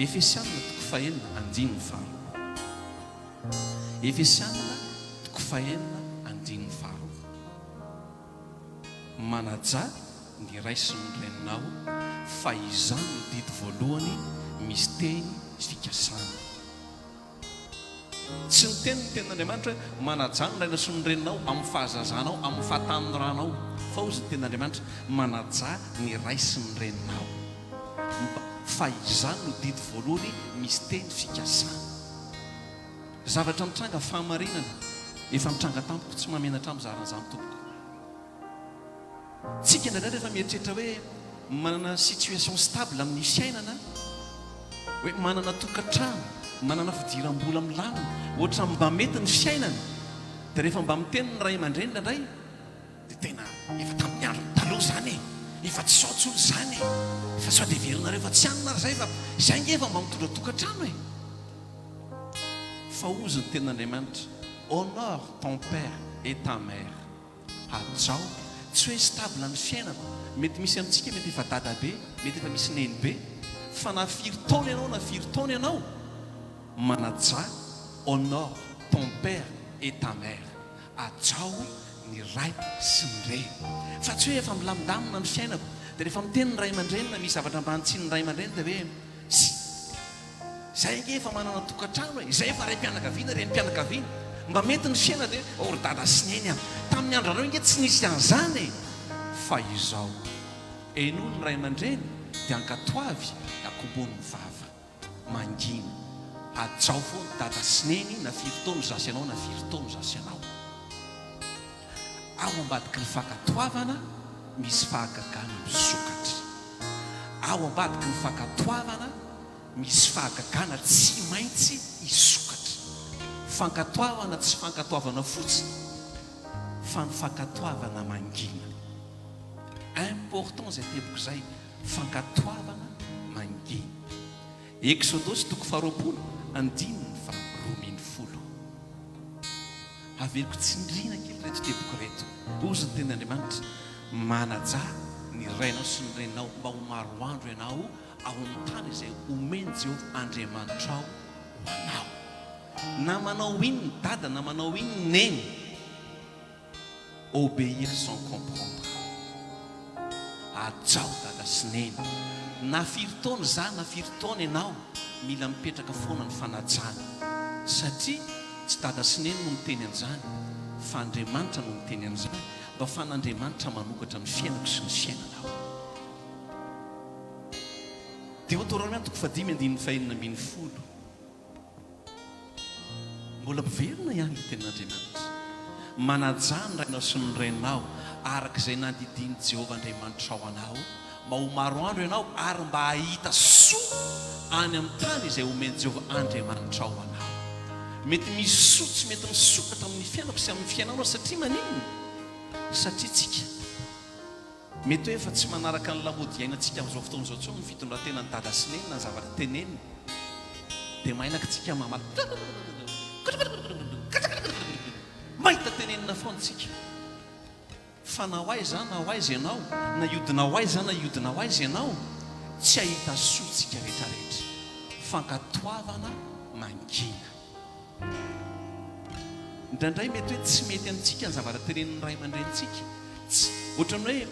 Efesianina toko fahenina andininy faharoa Efesianina toko fahenina andininy faharoa manaja ny ray sy ny reninao fa izany no didy voalohany misy teny fikasana tsy ny teny ny tenin'andriamanitra hoe manaja ny raina sy ny reninao amin'ny fahazazanao amin'ny fahataniny ranao fa ozy ny tenin'andriamanitra manaja ny ray sy ny reninao fa izany no didy voalohany misy teny fikasana zavatra mitranga fahamarinana efa mitranga tampoko tsy mamenatra mizaran'izany tompoko tsika indraindray rehefa mieritrehitra hoe manana situation stable amin'ny fiainana hoe manana tokantrano manana fidiram-bola milamina ohatra mba mety ny fiainana dia rehefa mba miteny ny ray aman-dreny indray dia tena efa tamin'ny andro taloha zany efa tsy saotsolo zany efa sao dia verina rehefa tsy anina ry zay fa izay nge efa mba mitondra tokantrano e fa ozy ny tenin'andriamanitra honore ton père et ta mère ajao tsy hoe stable ny fiainana mety misy amintsika mety efa dada be mety efa misy neny be fa na firy taona ianao na firy taona ianao manaja honore ton père et ta mère ajao ny ray sy ny reny fa tsy hoe efa milamindamina ny fiainako dia rehefa miteny ny ray aman-drenina misy zavatra mbanitsiny ny ray aman-dreny dia hoe zay nge efa manana tokantrano e izay efa ray mpianakaviana reny mpianakaviana mba mety ny fiaina dia ory dada sy neny a tamin'ny andro anareo nge tsy nisy an'izany e fa izao eno ny ray aman-dreny dia ankatoavy akombony ny vava mangina ajao foany dada sy neny na firy taona zasy ianao na firy taona zasy ianao ao ambadiky ny fankatoavana misy fahagagana misokatra ao ambadiky ny fankatoavana misy fahagagana tsy maintsy hisokatra fankatoavana tsy fankatoavana fotsiny fa ny fankatoavana mangina important zay teboko zay fankatoavana mangina Exodosy toko faharoapolo andininy fa roaminy folo averiko tsindrina kely reto teboko reto ozy ny tenin'andriamanitra manaja ny rainao sy ny renao mba ho maroandro ianao ao amin'ny tany izay omeny Jehovah Andriamanitra ao ho anao. Na manao ino ny dada, na manao ino ny neny, obéir sans comprendre. Ajao dada sy neny. Na firy taona za, na firy taona ianao, mila mipetraka foana ny fanajana. Satria tsy dada sy neny no miteny an'izany, fa Andriamanitra no miteny an'izany. Mba fan'Andriamanitra manokatra ny fiainako sy ny fiainanao. Deutéronome 5:5. Mbola miverina ihany ny tenin'Andriamanitra. Manajana ny rainao sy ny renao arak'izay nandidiny Jehovah Andriamanitra ao anao, mba ho maroandro ianao ary mba hahita soa any amin'ny tany izay omeny Jehovah Andriamanitra ao anao. Mety misy soa tsy mety misokatra amin'ny fiainako sy amin'ny fiainanao satria maninona? Satria tsika mety hoe efa tsy manaraka ny lamody iainantsika amin'izao fotoana izao tsao ny fitondratena ny dada sy neny na ny zavatra teneniny, dia mailaka tsika mamaly mahita tenenina foantsika. Fa na ho aiza na ho aiza ianao, na iodina ho aiza na iodina ho aiza ianao, tsy ahita soatsika rehetrarehetra. Fankatoavana mangina. Indraindray mety hoe tsy mety amintsika ny zavatra tenenin'ny ray aman-drenitsika. Ohatran'ny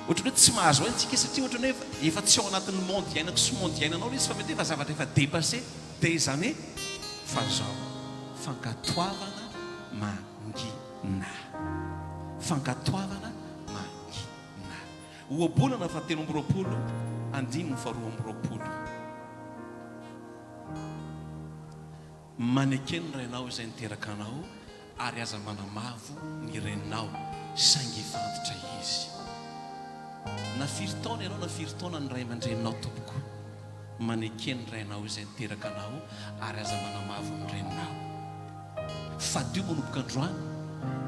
hoe tsy mahazo antsika satria ohatran'ny hoe efa tsy ao anatin'ny monde iainako sy monde iainanao izy, fa mety efa zavatra efa dépassé des années. Fa zao fankatoavana mangina. Fankatoavana mangina. Ohabolana 20 andiny 20. Manekeny ny renao izay niteraka anao ary aza manamavo ny renao saingy fantitra izy. Na firy taona ianao, na firy taona ny ray aman-dreninao tompoko, manekeny ny renao izay niteraka anao ary aza manamavo ny renao. Fadio manomboka androany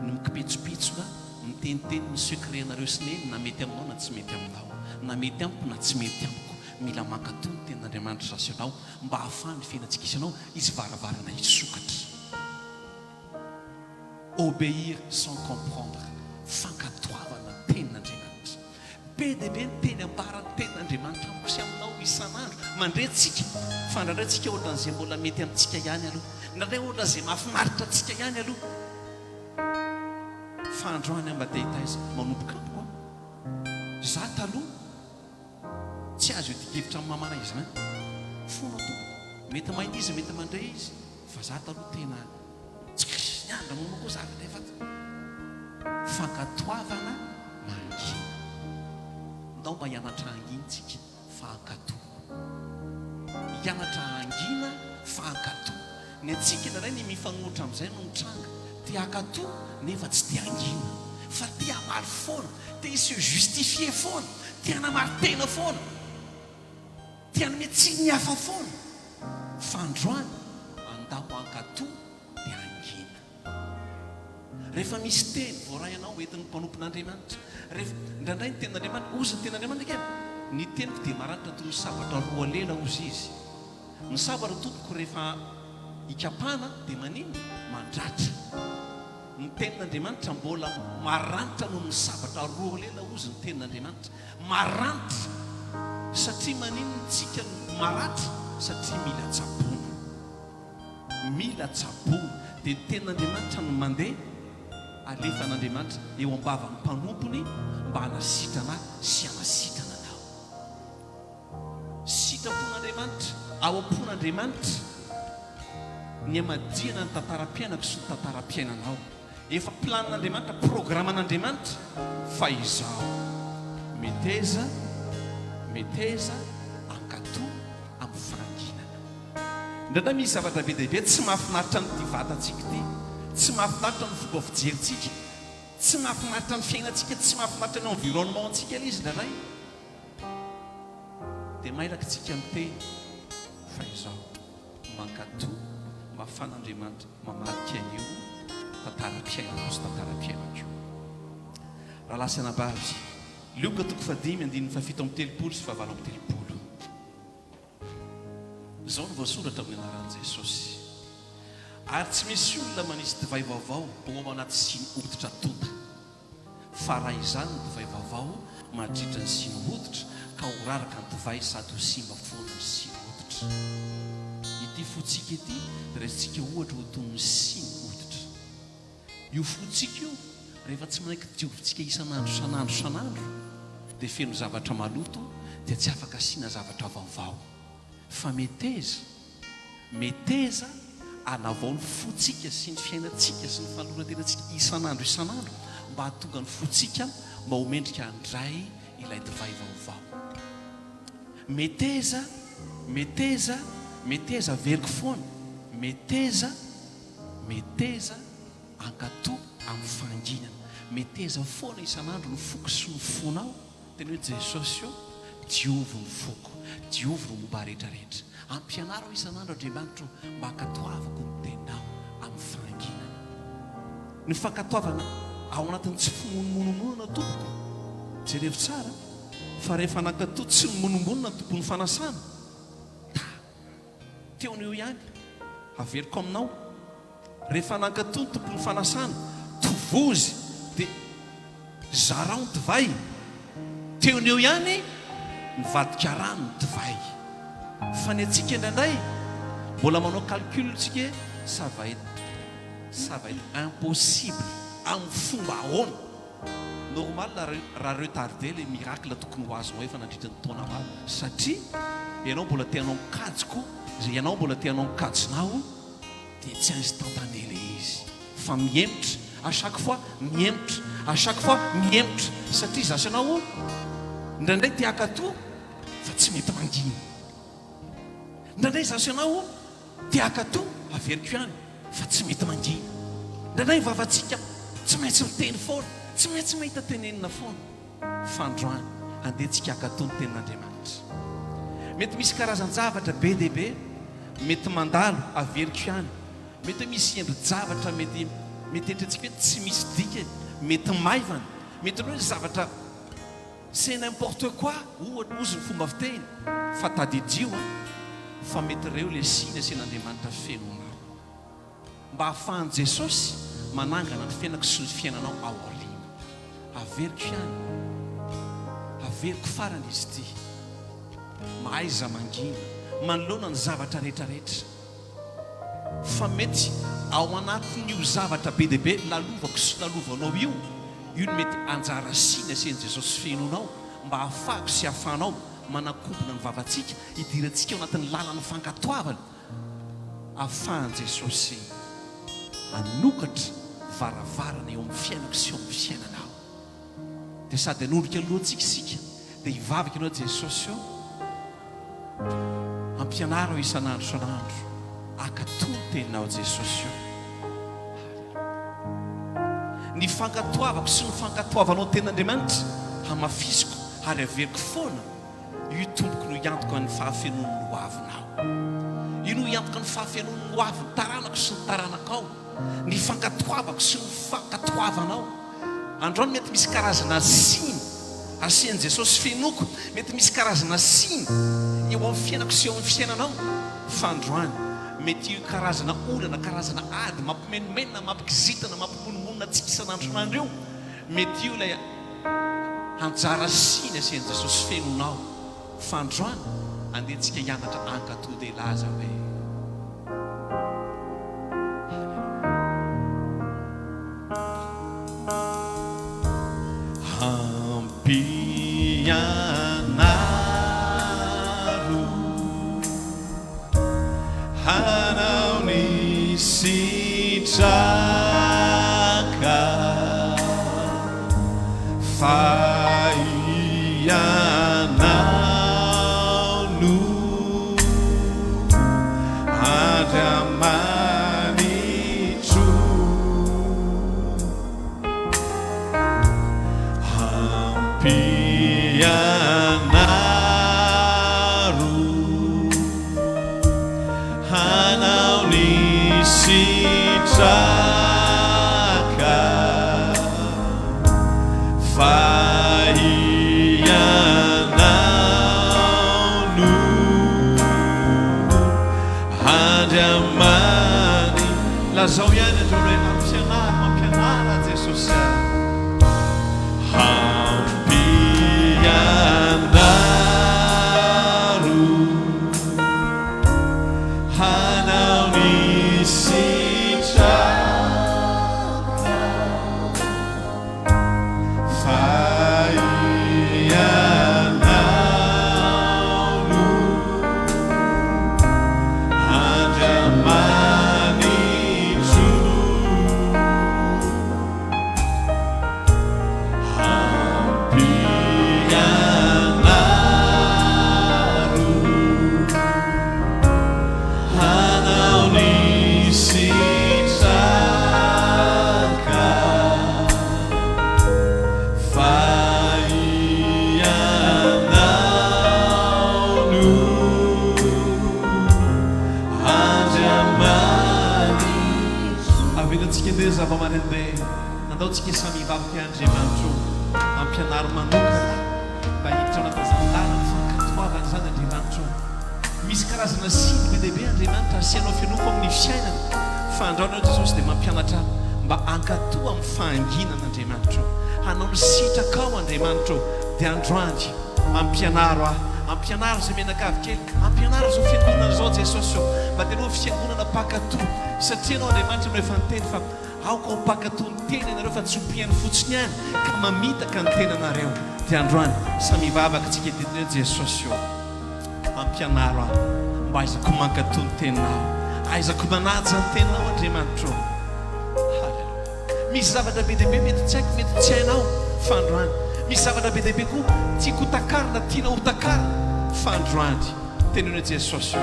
ny mikipetsopetsona, miteniteny ny secret anareo sy neny, na mety aminao na tsy mety aminao, na mety amiko na tsy mety amiko. Mila mankatoy ny tenin'Andriamanitra zasy ianao mba hahafahany fiainantsika isanao izy varavarana hisokatra. Obéir sans comprendre. Fankatoavana ny tenin'Andriamanitra. Be dia be ny teny ambara ny tenin'Andriamanitra amiko sy aminao isan'andro. Mandrentsika fandrandrantsika ohatran'izay mbola mety amintsika ihany aloha, ndraindray ohatran'izay mahafinaritra antsika ihany aloha. Fa androany ambadehitaiza manomboka amiko za taloha tsy azo itikevitra amin'ny mamana izy fona tompoko, mety maindy izy, mety mandray izy, fa za taloha tena tsy andra mono koa zavatra efa fankatoavana mangina. Ndao mba hianatra angintsika fankatoa, hianatra angina fankatoa. Ny antsika indraindray ny mifanohitra amin'izay no mitranga, tia akatoa nefa tsy tia angina, fa tia amary foana, tia se justifier foana, tia anamary tena foana, tia ny metsiny ny hafa foana. Fa androany andao ankatoa dia angina. Rehefa misy teny voaray anao entin'ny mpanompon'Andriamanitra, rehefa ndraindray ny tenin'Andriamanitra, ozy ny tenin'Andriamanitra kely ny teniko dia maranitra toy ny sabatra roa lela ozy izy. Ny sabatra tompoko rehefa ikapana dia maninona? Mandratra. Ny tenin'Andriamanitra mbola maranitra noho ny sabatra roa lela ozy ny tenin'Andriamanitra. Maranitra satria maninona tsika maratra? Satria mila tsaboana. Mila tsaboana. Dia ny tenin'Andriamanitra no mandeha alefa n'Andriamanitra eo am-bavan'ny mpanompony mba hanasitrana sy hanasitrana anao. Sitrapon'Andriamanitra ao am-pon'Andriamanitra ny amadiana ny tantaram-piainako sy ny tantaram-piainanao. Efa planin'Andriamanitra, programan'Andriamanitra fa izao meteza ankatoa amin'ny fananginana. Ndraindray misy zavatra be dia be tsy mahafinaritra ny vatantsika ty, tsy mahafinaritra ny fomba fijerintsika, tsy mahafinaritra ny fiainantsika, tsy mahafinaritra ny environnementsika ilay izy ndraindray. Dia mailaka tsika miteny fa izao mankatoa mahafan'Andriamanitra mamarika an'io tantaram-piainako sy tantaram-piainako. Raha lasana bavy Luka 5:7 sy 7. Izao no voasoratra amin'ny anaran'i Jesosy. Ary tsy misy olona manisy divay vaovao ao anaty siny hoditra tonta, fa raha izany ny divay vaovao mandritra ny siny hoditra ka horaraka ny divay sady ho simba foana ny siny hoditra. Ity fotsika ity dia rehefa ohatra ho toy ny siny hoditra. Io fotsika io rehefa tsy manaiky diovintsika isan'andro dia feno zavatra maloto dia tsy afaka asiana zavatra vaovao. Fa meteza anavao ny fotsika sy ny fiainantsika sy ny fanorantenantsika isan'andro mba hahatonga ny fotsika mba ho mendrika handray ilay divay vaovao. Meteza veriko foana. Meteza ankatoa amin'ny fanginana. Meteza foana isan'andro ny foko sy ny fonao. Tena hoe Jesosy io diovo ny foko, diovo ny momba rehetrarehetra. Ampianaro isan'andro Andriamanitra mba hankatoavako ny tenao amin'ny fanginana. Ny fankatoavana ao anatin'ny tsy fimonomonona tompoko. Jereo tsara fa rehefa nankatoa tsy monomonona tompony fanasana, teo an'io ihany averiko aminao. Rehefa nankatoa ny tompony fanasana tovozy dia zarao ny divay, teo an'io ihany mivadika rano ny divay. Fa ny antsika indraindray mbola manao calcul tsika ça va être impossible amin'ny fomba ahoana. Normal raha retardé le miracle tokony ho azonao efa nandritra ny taona maro, satria ianao mbola tianao mikajoko, zay ianao mbola tianao mikajinao dia tsy instantané le izy fa miemitra à chaque fois, miemitra satria zasy anao ndraindray tiakatoa fa tsy mety mangina, ndraindray zasy anao tiakatoa averiko ihany fa tsy mety mangina, ndraindray vavantsika tsy maintsy miteny foana, tsy maintsy mahita tenenina foana. Fandroany andehantsika akatoa ny tenin'Andriamanitra. Mety misy karazan-javatra be dia be mety mandalo averiko ihany, mety misy endri-javatra mety entrentsika hoe tsy misy dika, mety maivana, mety hoe zavatra c'est n'importe quoi, ozy ny fomba fiteny fa tadidio fa mety reo le siny asian'Andriamanitra fenonao mba hahafahan'i Jesosy manangana ny fiainako sy ny fiainanao ao aoriana. Averiko ihany, averiko farany izy ity, mahaiza mangina, manoloana ny zavatra rehetrarehetra. Fa mety ao anatin'io zavatra be dia be lalovako sy lalovanao io no mety anjara siny asian'i Jesosy fenonao mba hahafahako sy hahafahanao manakombona ny vavantsika hidirantsika ao anatin'ny lalany fankatoavana, ahafahan'i Jesosy anokatra varavarana eo amin'ny fiainako sy eo amin'ny fiainanao. Dia sady hanondrika alohantsika isika dia hivavaka ianao Jesosy eo, ampianaro isan'andro akatoa ny teninao Jesosy eo. Ny fankatoavako sy ny fankatoavanao tenin'Andriamanitra hamafisiko ary averiko foana, io tompoko no iantoko amin'ny fahafenon'ny ho avinao, io no iantoko ny fahafenon'ny ho avy ny taranako sy ny taranakao. Ny fankatoavako sy ny fankatoavanao androany mety misy karazana siny asian'i Jesosy fenoko, mety misy karazana siny eo amin'ny fiainako sy eo amin'ny fiainanao. Fa androany mety io karazana olana, karazana ady mampimenomenona, mampikizitana, mampimonomonona antsika isan'andro io, mety io ilay anjara siny asian'i Jesosy fenonao. Fa androany andehantsika hianatra ankatoa dia laza hoe ampianaro hanao ny sitraka fa ianao no andramanitro ampianaro hanao ny sitraka fa ianao no andramany. Lazao ihany andreo hoe ampianara Jesosy andaontsika samy hivavaka andriamanitro ampianary manokana mba hiditra ao natazanilala ny fankatoavana zany andriamanitro misy karazana siny be dehibe andriamanitra asianao fianofo amin'ny fiainana fa andraonao jesosy dia mampianatra mba ankatoa amin'ny fahanginana andriamanitro hanao ny sitrakao andriamanitro dia androany ampianaro aho ampianaro zay menakavy kely ampianaro zao fiangonana zao jesosy mba dia anao fiangonana pakatoa satria anao andriamanitra no efa nyteny fa aoka ho pakatoa ny tena ianareo fa tsy hompiany fotsiny any ka mamitaka ny tenanareo dia androany samy hivavaka tsika tetiny jesosy ampianaro aho mba aizako mankatoa ny tenanao aizako manaja ny tenanao andriamanitro misy zavatra be dehibe mety tsy haiko mety tsy hainao fa androany misy zavatra be dehibe koa tiako hotakarina tiana hotakarina fa androany tenenao jesosy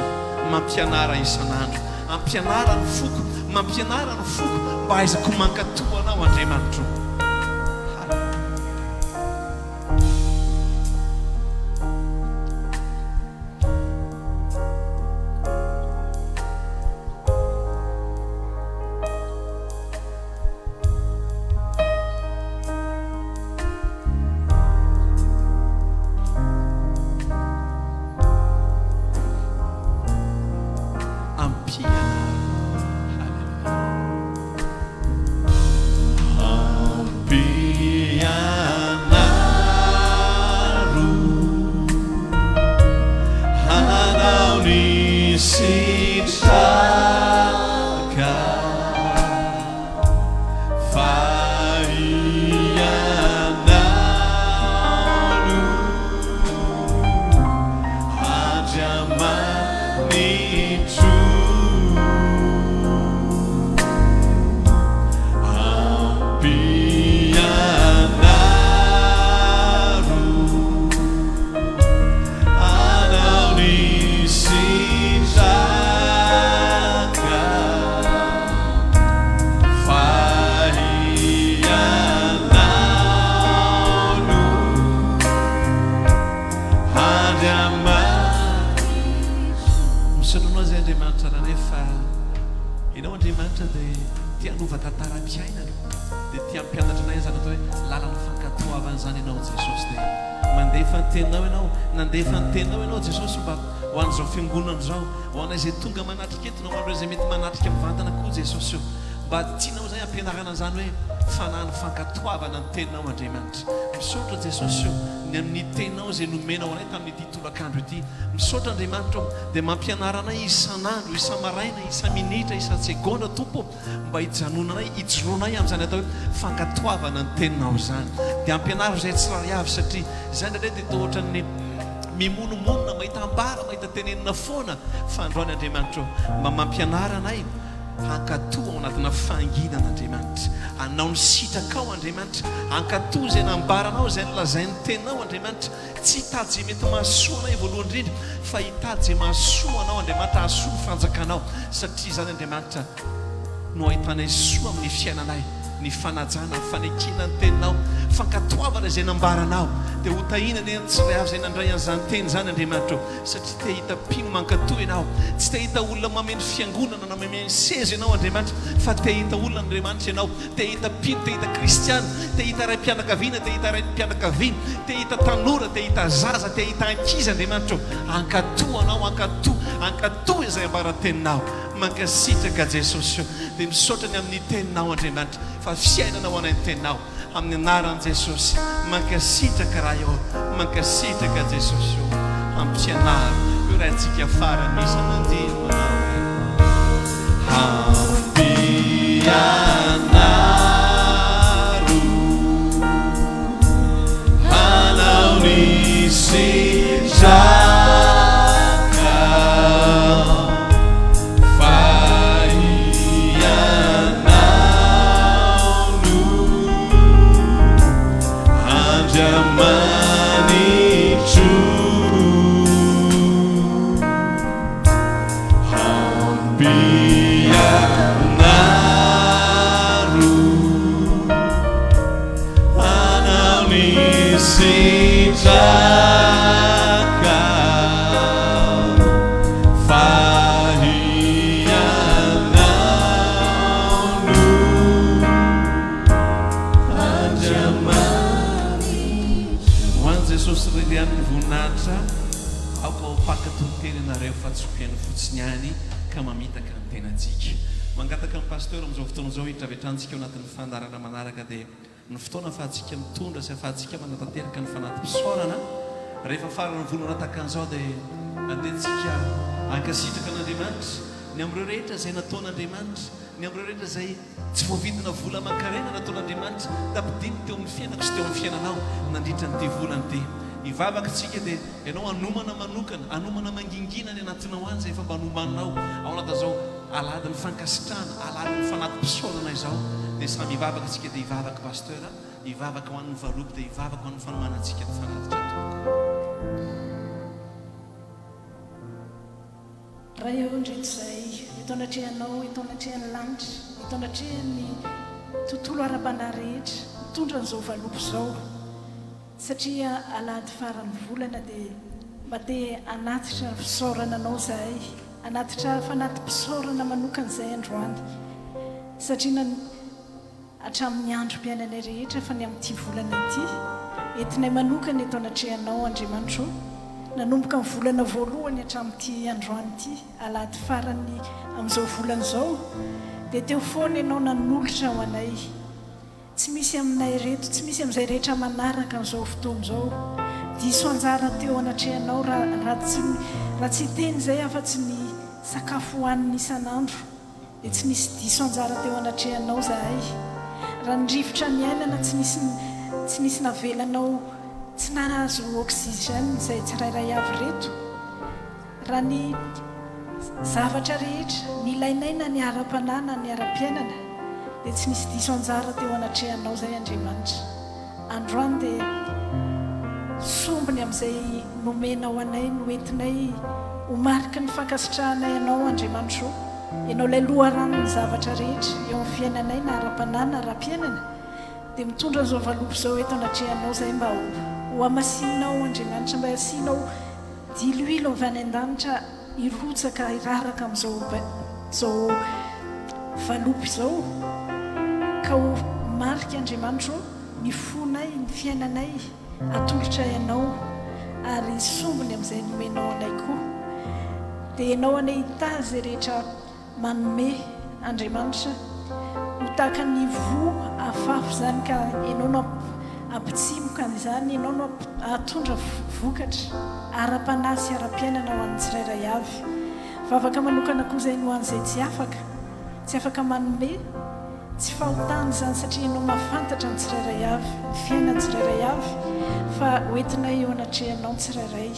mampianara isan'andro ampianara ny foko mampianara ny foko mba aizako mankatoa anao andriamanitro zay tonga manatrika eto nao andreo zay mety manatrika mivantana koa jesosy mba tianao zay ampianarana zany hoe fanahany fankatoavana ny teninao andriamanitra misaotra jesosy ny amin'ny teninao zay nomenao anay tamin'ity tolakandro ity misaotra andriamanitra dia mampianaranay isan'andro isa-maraina isa-minitra isa-tsegonda tompo mba hijanonanay hijoroanay amin'izany atao hoe fankatoavana ny teninao zany dia ampianaro zay tsirary avy satria zany indray dia toa ohatran'ny mimonomonona mahita ambara mahita tenenina foana fa androany andriamanitra mba mampianara anay ankatoa ao anatina fahanginana andriamanitra anao ny sitrakao andriamanitra ankatoa zay nambaranao zay nolazainy tenao andriamanitra tsy hitady zay mety mahasoa anay voalohany indrindra fa hitady zay mahasoa anao andriamanitra hasoa ny fanjakanao satria zany andriamanitra no ahitanay soa amin'ny fiainanay ny fanajana ny fanekina ny teninao fankatoavana zay nambaranao dia hotahinany any tsiray avy zay nandray an'izany teny zany andriamanitra satria te hita mpino mankatoa ianao tsy te hita olona mameno fiangonana na mameno sezy ianao andriamanitra fa te hita olona andriamanitra ianao te hita mpino te hita kristiana te hita ray mpianakaviana te hita ray mpianakaviana te hita tanora te hita zaza te hita ankizy andriamanitra ankatoa anao ankatoa izay ambarateninao mankasitraka jesosy dia misaotrany amin'ny teninao andriamanitra fa fiainanao anay ny teninao amin'ny anaran'i jesosy mankasitraka raha eo mankasitraka jesosy eo ampianaro io raha antsika farany misy mandihy manao ampianaro hanao ny sitraka any ny voninahitra aoka opaka tontely anareo fa tsopiany fotsiny any ka mamitaka ny tenantsika mangataka ny pasteur amin'izao fotoana izao hitravetrantsika eo anatin'ny fandarana manaraka dia ny fotoana afahantsika mitondra sy afahantsika manatanteraka ny fanatim-pisaorana rehefa farany volana takan'izao dia andehantsika ankasitraka an'Andriamanitra ny amin'ireo rehetra izay nataon'Andriamanitra ny amin'ireo rehetra izay tsy voavidina vola aman-karena nataon'Andriamanitra tampidiny teo amin'ny fiainako sy teo amin'ny fiainanao nandritra nyity volany ity hivavaka tsika dia ianao anomana manokana anomana mangingina ny anatinao any izay efa mba nomanao ao anatin'izao alady ny fankasitrahana alady ny fanatim-pisaorana izao dia samy hivavaka tsika dia hivavaka pasteur hivavaka ho an'ny varoby dia hivavaka ho an'ny fanomanantsika ny fanatitra toko raha eo ndreto izay hitonatrehanao hitonatrehan'ny lanitra hitonatrehan'ny tontolo ara-bana rehetra mitondra n'izao valopo izao satria alady farany volana dia mba te anatitra fisaorana anao zahay anatitra fanatim-pisaorana manokana izay androany satria hatramin'ny androm-piainanay rehetra fa ny amin'ity volana ity entinay manokana hitonatrehanao Andriamanitra nanomboka ny volana voalohany hatramin'ity androany ity alady farany amin'izao volana izao dia teo foana ianao nanolotra ho anay tsy misy aminay reto tsy misy amin'izay rehetra manaraka n'izao fotoana izao diso anjara teo anatrehanao raha tsy teny izay afa-tsy ny sakafo hohaniny isan'andro dia tsy nisy diso anjara teo anatrehanao zahay raha nirivotra ny ainana tsy nisy navelanao tsy nahazo oxygène izay tsirairay avy reto raha ny zavatra rehetra ny ilainay na ny ara-panana ny ara-piainana dia tsy nisy diso anjara teo anatrehanao izay Andriamanitra androany dia sombiny amin'izay nomenao anay noentinay homarika ny fankasitrahanay ianao Andriamanitra ianao ilay loharano ny zavatra rehetra eo amin'ny fiainanay na ara-panana ara-piainana dia mitondra n'izao valopo izao eto anatrehanao izay mba ho amasinao Andriamanitra mba asianao diloilo avy any an-danitra hirotsaka hiraraka amin'izao valopo izao ka ho marika Andriamanitra ny fonay ny fiainanay atolotra ianao ary sombiny amin'izay nomenao anay koa dia ianao anay hitazy rehetra manome Andriamanitra ho tahaka ny vo afafo izany ka ianao no ampitsimoka izany ianao no atondra vokatra ara-panahy sy ara-piainana ho an'ny tsirairay avy vavaka manokana koa izay no an'izay tsy afaka manome tsy fahotany izany satria ianao mahafantatra ny tsirairay avy ny fiainany tsirairay avy fa hoentinay eo anatrehanao ny tsirairay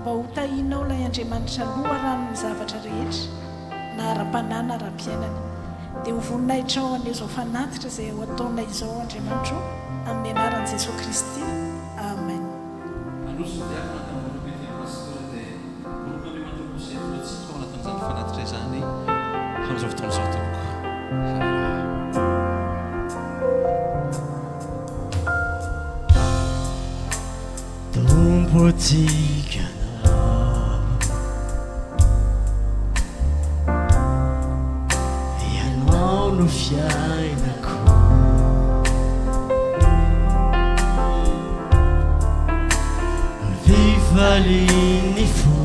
mba ho tahinao ilay Andriamanitra loharanony zavatra rehetra na ara-panana ara-piainana dia ho voninahitra ao an'io izao fanatitra izay ho ataonay izao Andriamanitra amin'ny anaran'i Jesosy Kristy amen. fanatitra izany amin'izao fotoana izao toko Tompotikana ianao no fiainako vivaliny fo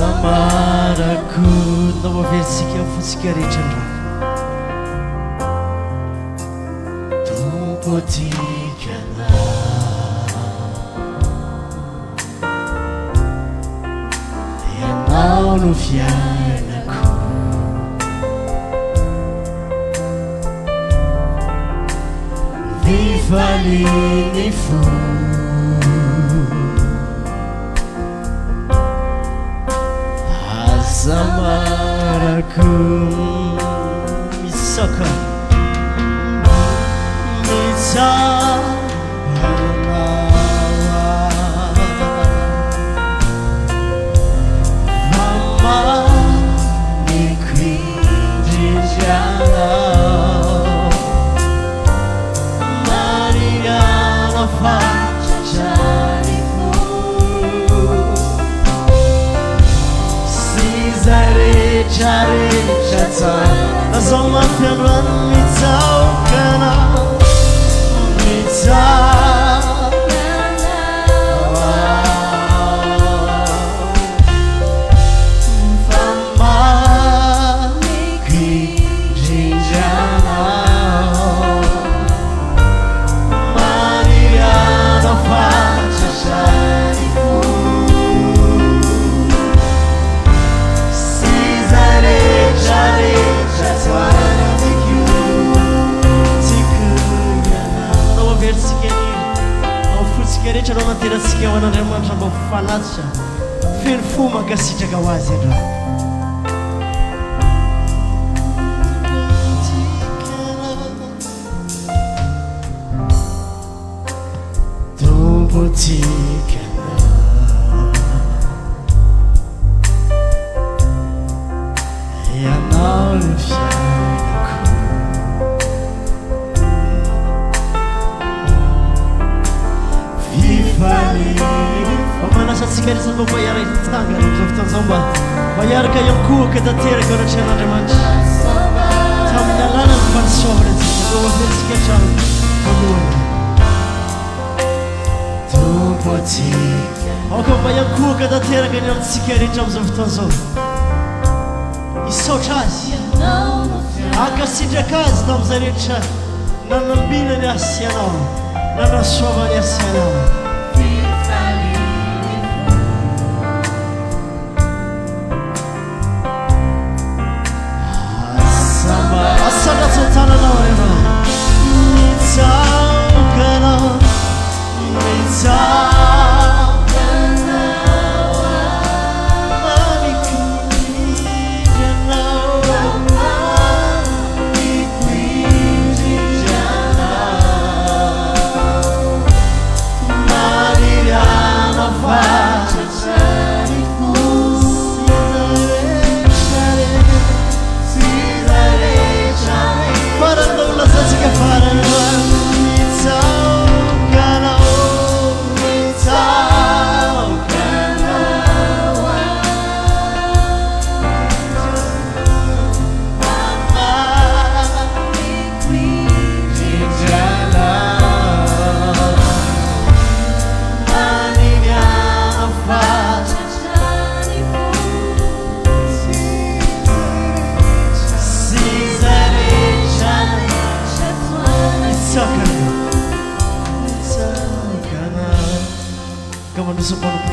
asamarako nao maveritsika fotsika rehetra andro Tompotikana ianao no fiainako vivaliny fo asamarako misaka Mama ni quindijana Mariana faccia fu Cisare ciare ciazza La somma fiamma mi zauca rehetra anao naterantsika ho an'Andriamanitra mba fanatitra feno fo mankasitraka ho azy andra tompotika ianao ny fiainako fifaliny manasatsika resany mba maiara tanga am'izao fotoan'izao mba iaraka iankohaka tanteraka anatrehan'Andriamanitra tamin'ny alàna ny fanisoavana antsika mba mafentsika trano voalohany tompotika aoka mba iankohaka tanteraka ny amintsika rehetra am'izao fotoan'izao isaotra azy akasitraka azy tamin'izay rehetra nanambina ny asy ianao nanasoava ny asy ianao asanatsotananao ianao mitsaokanao mitsaokanao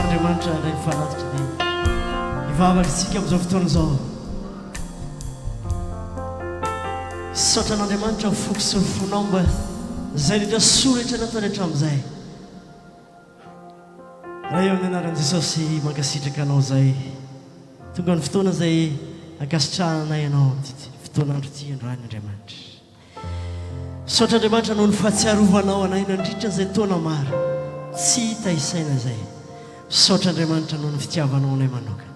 Andriamanitra ray mifanatitra ny ivavaka isika amin'izao fotoan'izao isaotra an'Andriamanitra mifoky sy ny fonao mba zay rehetra soa rehetra natao rehetra amin'izay raha eo amin'ny anaran'i Jesosy mankasitraka anao zay tonga ny fotoana zay ankasitrahanay ianao fotoan'andro ty androany Andriamanitra isaotra Andriamanitra noho ny fahatsiarovanao anay nandritra zay taona maro tsy hita isaina zay saotra Andriamanitra noho ny fitiavanao anay manokana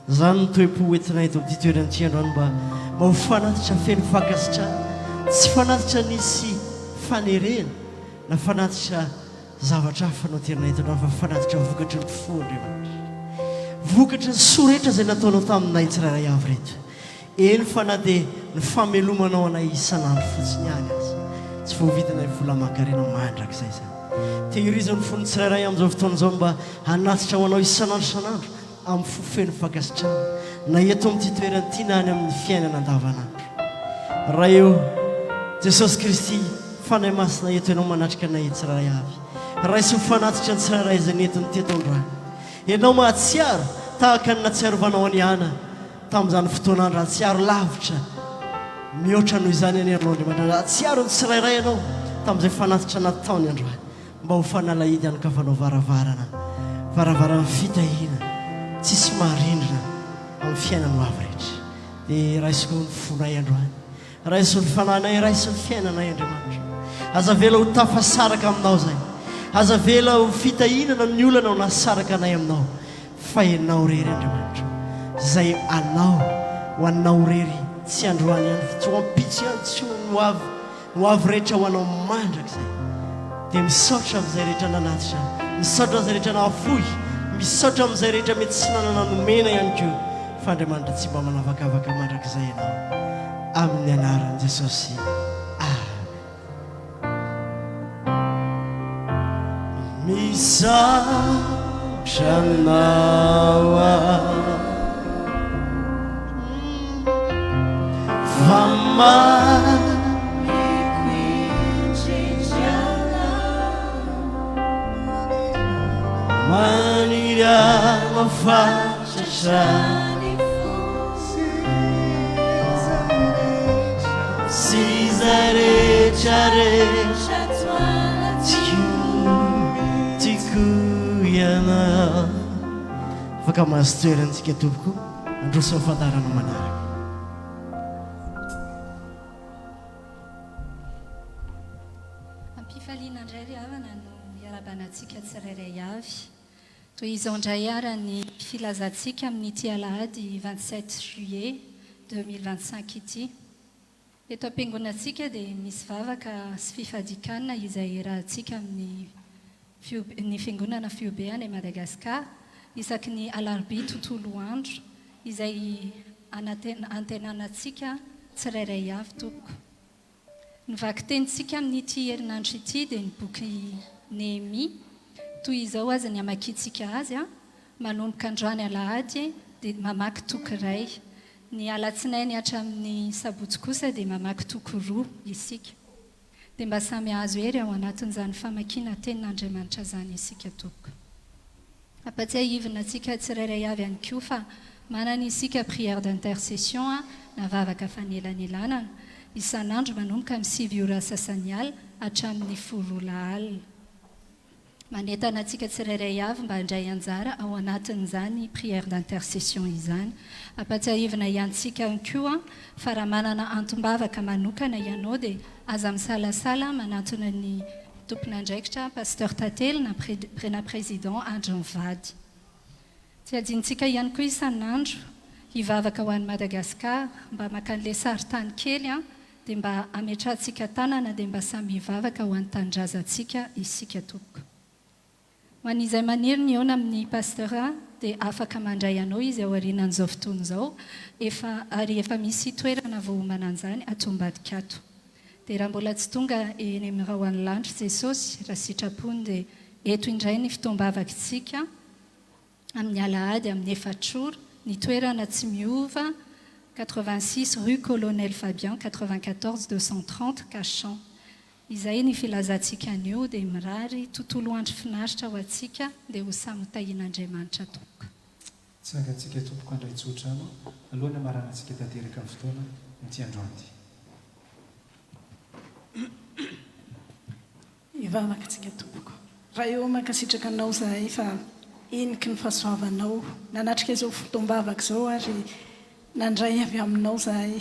zany ny toe-po entinay eto amin'ity toerana ty androany mba ho fanatitra feno fankasitrana tsy fanatitra nisy fanerena na fanatitra zavatra hafa fanao terinay eto androany fa fanatitra vokatry ny fo Andriamanitra vokatry ny soa rehetra zay nataonao taminay tsirairay avy reto eny fa na dia ny famelomanao anay isan'andro fotsiny any azy tsy voavitanay vola mankarena mandrak'izay zany tehirizan'ny fony tsirairay amin'izao fotoan'izao mba hanatitra ho anao isan'andro isan'andro amin'ny fofeno fankasitrana na eto amin'ity toerana ity na any amin'ny fiainana andavanandro raha eo Jesosy Kristy fanay masina eto ianao manatrika anay tsirairay avy raha isy mifanatitra ny tsirairay zay netiny teto androany ianao mahatsiaro tahaka ny natsiarovanao any ana tamin'izany fotoan'andro atsiaro lavitra mihoatra noho izany anerinao Andriamanitra atsiaro ny tsirairay ianao tamin'izay fanatitra nataony androany mba ho fanalahidy any kafanao varavarana fitahina tsisy maharindrina amin'ny fiainanao avy rehetra dia raha isiko ny fonay androany raha iso ny fananay raha iso ny fiainanay Andriamanitra aza vela ho tafasaraka aminao zay aza vela ho fitahinana ny olana ho nasaraka anay aminao fa ianao rery Andriamanitra zay anao ho anao rery tsy androany ihany tsy ho ampitsy ihany tsy ho avy rehetra ho anao mandrak'izay dia misaotra amin'izay rehetra nanatitra misaotra amin'izay rehetra nahafohy misaotra amin'izay rehetra mety tsy nanana nomena ihany koa fa Andriamanitra tsy mba manavakavaka mandrak'izay ianao amin'ny anaran'i Jesosy misaotra anao Manira mafachasha Sizare chare Tiku afaka mahazo toerantsika tompoko androso afantarana manaraka. Ampifaliana indray ry havana no iarabanantsika tsirairay avy. Toy izao indray ara ny filazantsika amin'ity alahady 27 juillet 2025 ity. Eto am-piangonantsika dia misy vavaka sy fifadikana izay rahantsika amin'ny ny fiangonana fiobeany Madagasikara isaky ny alarobia tontolo andro izay antenanantsika tsirairay avy tompoko. Ny vaky-tenintsika amin'ity herinandro ity dia ny boky Néhémie. Toy izao azy ny amakitsika azy manomboka androany alahady dia mamaky toky iray. Ny alatsinainy hatramin'ny sabotsy kosa dia mamaky toky roa isika. Dia mba samy azo ery ao anatin'izany famakiana tenin'Andriamanitra zany isika tompoko. Ampatsiahivina antsika tsirairay avy ihany koa fa manana isika prière d'intercession na vavaka fanelanelanana isan'andro manomboka amin'ny 6 ora sasany alina hatramin'ny 10 ola alina. Manentana antsika tsirairay avy mba handray anjara ao anatin'izany prière d'intercession izany. Ampatsiahivina iantsika koa fa raha manana antom-bavaka manokana ianao dia aza misalasala manantona ny tompon'andraikitra pasteur Tately na président Andry Mivady. Tsy adintsika ihany koa isan'andro hivavaka ho an'i Madagasikara mba maka an'ilay saritany kely dia mba ametrahantsika tanana dia mba samy hivavaka ho an'ny tanindrazantsika isika tompoko. Ho an'izay maniry ny eona amin'ny pasteur dia afaka mandray anao izy ao aorianan'izao fotoana izao ary efa misy toerana voahomana an'izany ato Ambadikato. Dia raha mbola tsy tonga eny amin'ny rahoan'ny lanitra Jesosy raha sitrapony dia eto indray ny fitombavakantsika amin'ny alahady amin'ny 4 ora ny toerana tsy miova 86 rue Colonel Fabian 94 230 Cachan. Izay ny filazantsika anio dia mirary tontolo andro finaritra ho antsika dia ho samy tahian'Andriamanitra tompoko. Tsangantsika tompoko andray tsotrano alohan'ny amaranantsika tanteraka amin'ny fotoana nyty androandy. Ivavaka antsika tompoko. Raha eo mankasitraka anao zahay fa iniky ny fahasoavanao nanatrika izao fotoam-bavaka izao ary nandray avy aminao zahay.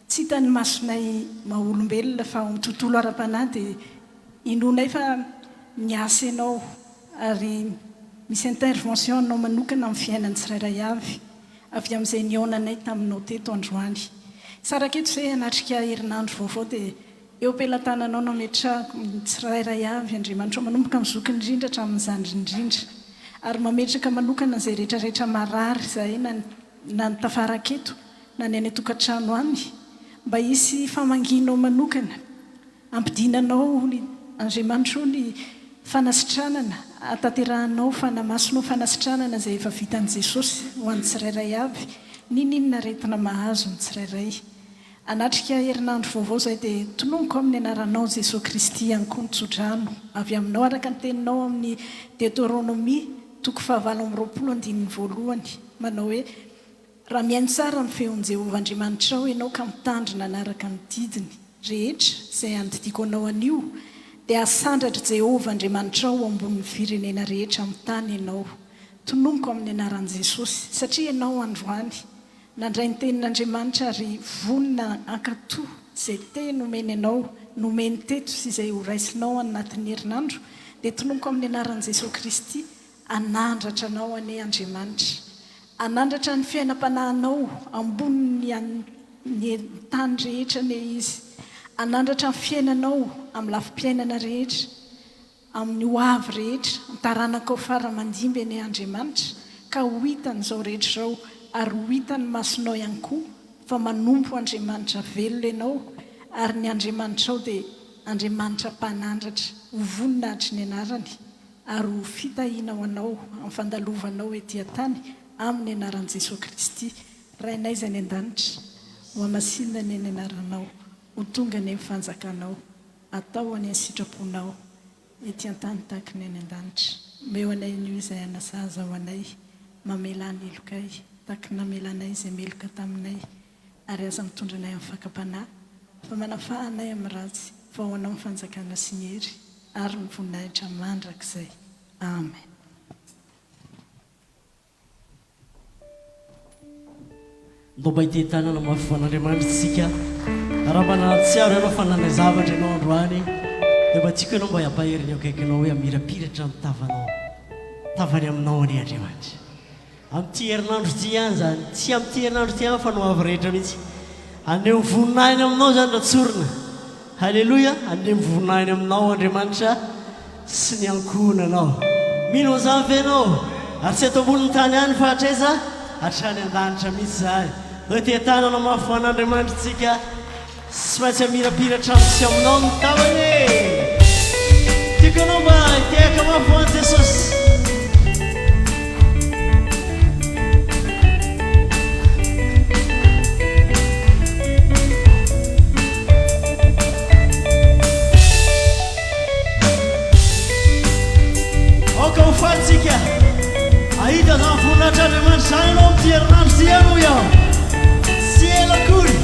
Tsy hitany masonay maha-olombelona fa amin'ny tontolo ara-panahy dia inonay fa miasa ianao ary misy intervention anao manokana amin'ny fiainany tsirairay avy amin'izay nionanay taminao teto androany. Saraketo izay hanatrika herinandro vaovao dia eo am-pelantananao nametrahako tsirairay avy Andriamanitra manomboka amin'ny zoky indrindra hatramin'izany indrindra ary mametraka manokana izay rehetrarehetra marary izay na ny tafaraketo na ny any tokantrano any mba hisy famanginao manokana ampidinanao ny Andriamanitra ny fanasitranana ataterahanao fanamasonao fanasitranana izay efa vitan'i Jesosy ho an'ny tsirairay avy ninona retina mahazo ny tsirairay. Anatrika herinandro vaovao izay dia tonomboko amin'ny anaranao Jesosy Kristy ihany koa nitsodrano avy aminao araka ny teninao amin'ny Deutéronomie 7:20 manao hoe raha mihaino tsara ny feon'i Jehovah Andriamanitra ao ianao ka mitandrina anaraka ny didiny rehetra izay andidiko anao anio dia asandratra Jehovah Andriamanitra ao ambonin'ny firenena rehetra amin'ny tany ianao. Tonomboko amin'ny anaran'i Jesosy satria ianao androany nandray ny tenin'Andriamanitra ary vonina ankatoa izay teny nomeny ianao nomeny teto sy izay ho raisinao anatin'ny herinandro dia tonomboko amin'ny anaran'i Jesosy Kristy anandratra anao ane Andriamanitra. Anandratra ny fiainam-panahinao ambony ny tany rehetra ne izy. Anandratra ny fiainanao amin'ny lafim-piainana rehetra amin'ny hoavy rehetra mitaranakao faramandimby ane Andriamanitra ka ho hitany izao rehetra izao ary ho hitany masonao ihany koa fa manompo Andriamanitra velona ianao ary ny Andriamanitra ao dia Andriamanitra mpanandratra ho voninahitry ny anarany ary ho fitahiana ho anao amin'ny fandalovanao etỳ tany amin'ny anaran'i Jesosy Kristy. Rainay izay ny an-danitra ho amasinina ny anaranao ho tonga ny fanjakanao atao any sitraponao etỳ tany tahaka ny an-danitra. Meo anay ny izay anasaza ho anay mamela ny elokay tahaka namelanay izay meloka taminay ary aza mitondra anay amin'ny fakam-panahy fa manafahanay amin'ny ratsy fa ho anao ny fanjakana sy ny hery ary ny voninahitra mandrakizay. Amen. ndomba itetanana mafifan'andriamanitra tsika raha manatsiaro ianao fanana zavatra ianao androany dia mba tsika ianao mba hiampaheriny eo akaikinao hoe amirapiratra ny tavanao tavany aminao any andriamanitra amin'ity herinandro ty ihany zany tsy amin'ity herinandro ty ihany fa no avy rehetra mihitsy andeha mivoninahiny aminao zany ratsorina halleloia andeha mivoninahiny aminao andriamanitra sy ny ankonanao mino zany venao ary tsy ato amboniny tany any fa hatraiza hatrany an-danitra mihitsy zany hoe tetanana mafifan'andriamanitra tsika sy maintsy amirapiratra amitsy aminao ny tavany tiako anao mba tiaka mafifan'i jesosy ofatsika ahita zany voninahitran'andriamanitra zany anao amity herinandro ty ano iaho sy elakory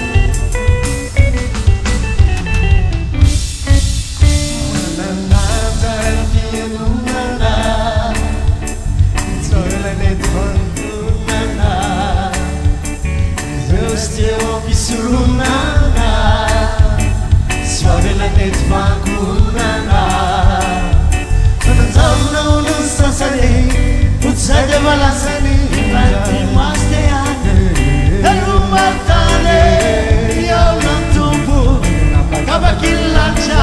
nananjarafianonana solanetvantonana zeus teo ampisolonana soavelanetvankonana Zauna sasani utsade valasani Ranti masteane Elumatane Yauna tubu Kabakilancha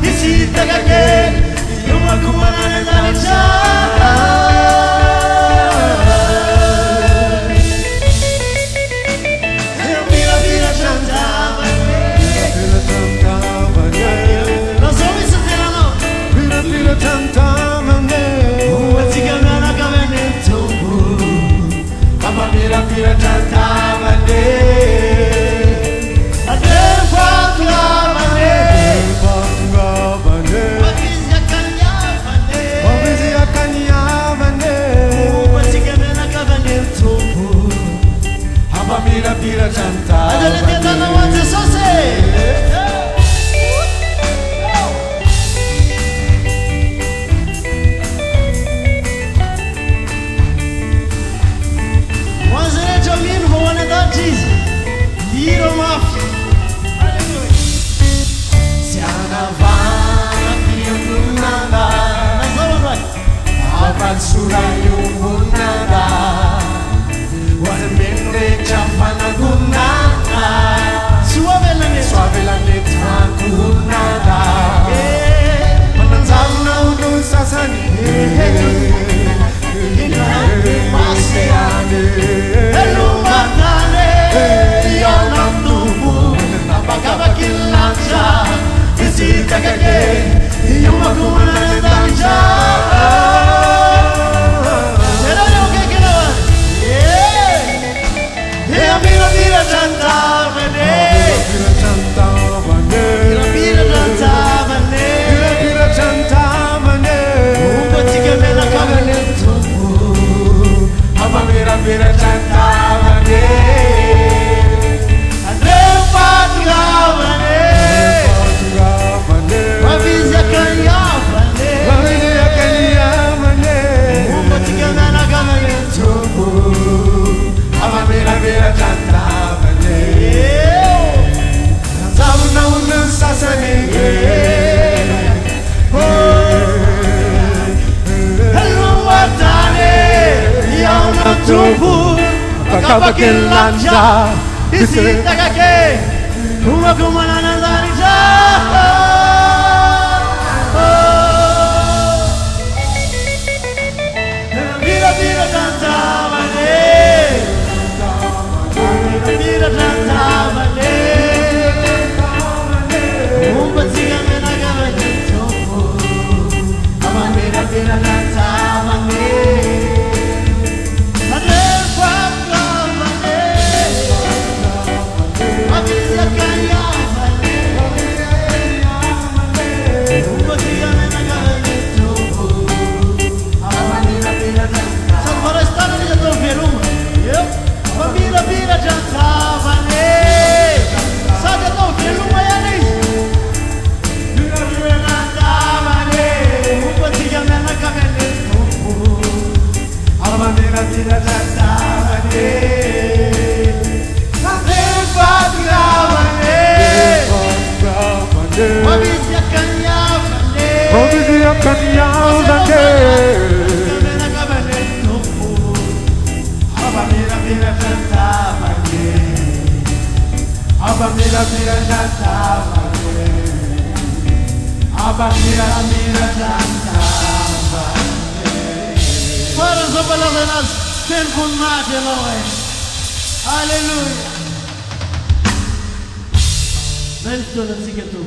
Isi tagake Yuma kumanane zalicha Mira mira chantavane Mira chantavane Nazomi saterano Mira mira chantavane Uwatigana kavene tubu Kama mira mira chantavane Adefangavane Adefangavane Wavizia kanyavane Wavizia kanyavane Uwatigana kavene tubu Kama mira mira chantavane Adele tetana wate sose Hiro mafia Siana vana piununanda Avan surayumunanda Wazemende chafana gunanda Suavelane twakunanda Mananzana udun sasani Hinane maseane Elumatane Yaunam tubu Napakabakilancha Visita kake Yuma kumanane dancha Serano kekelawan Mira mira chantavane Mira chantavane Mira chantavane Mira chantavane Umpatika mena kavane tubu Ama mira chantavane Wavizia kanyavane Wavizia kanyavane Umpatigana kavane tubu Ama mira chantavane Zauna una sasane Hello watane Yauna tubu Pakabakilancha Isita kake Kuma kumanana zarija Mira mira chantavane Mira chantavane Umpatika mena kavane tubu Ama mira chantavane Adefangavane Wavizia kanyavane Farany zao mpalaza anazy teny voninahitra ianao e. Alleluia. Zay ny fotoana antsika to.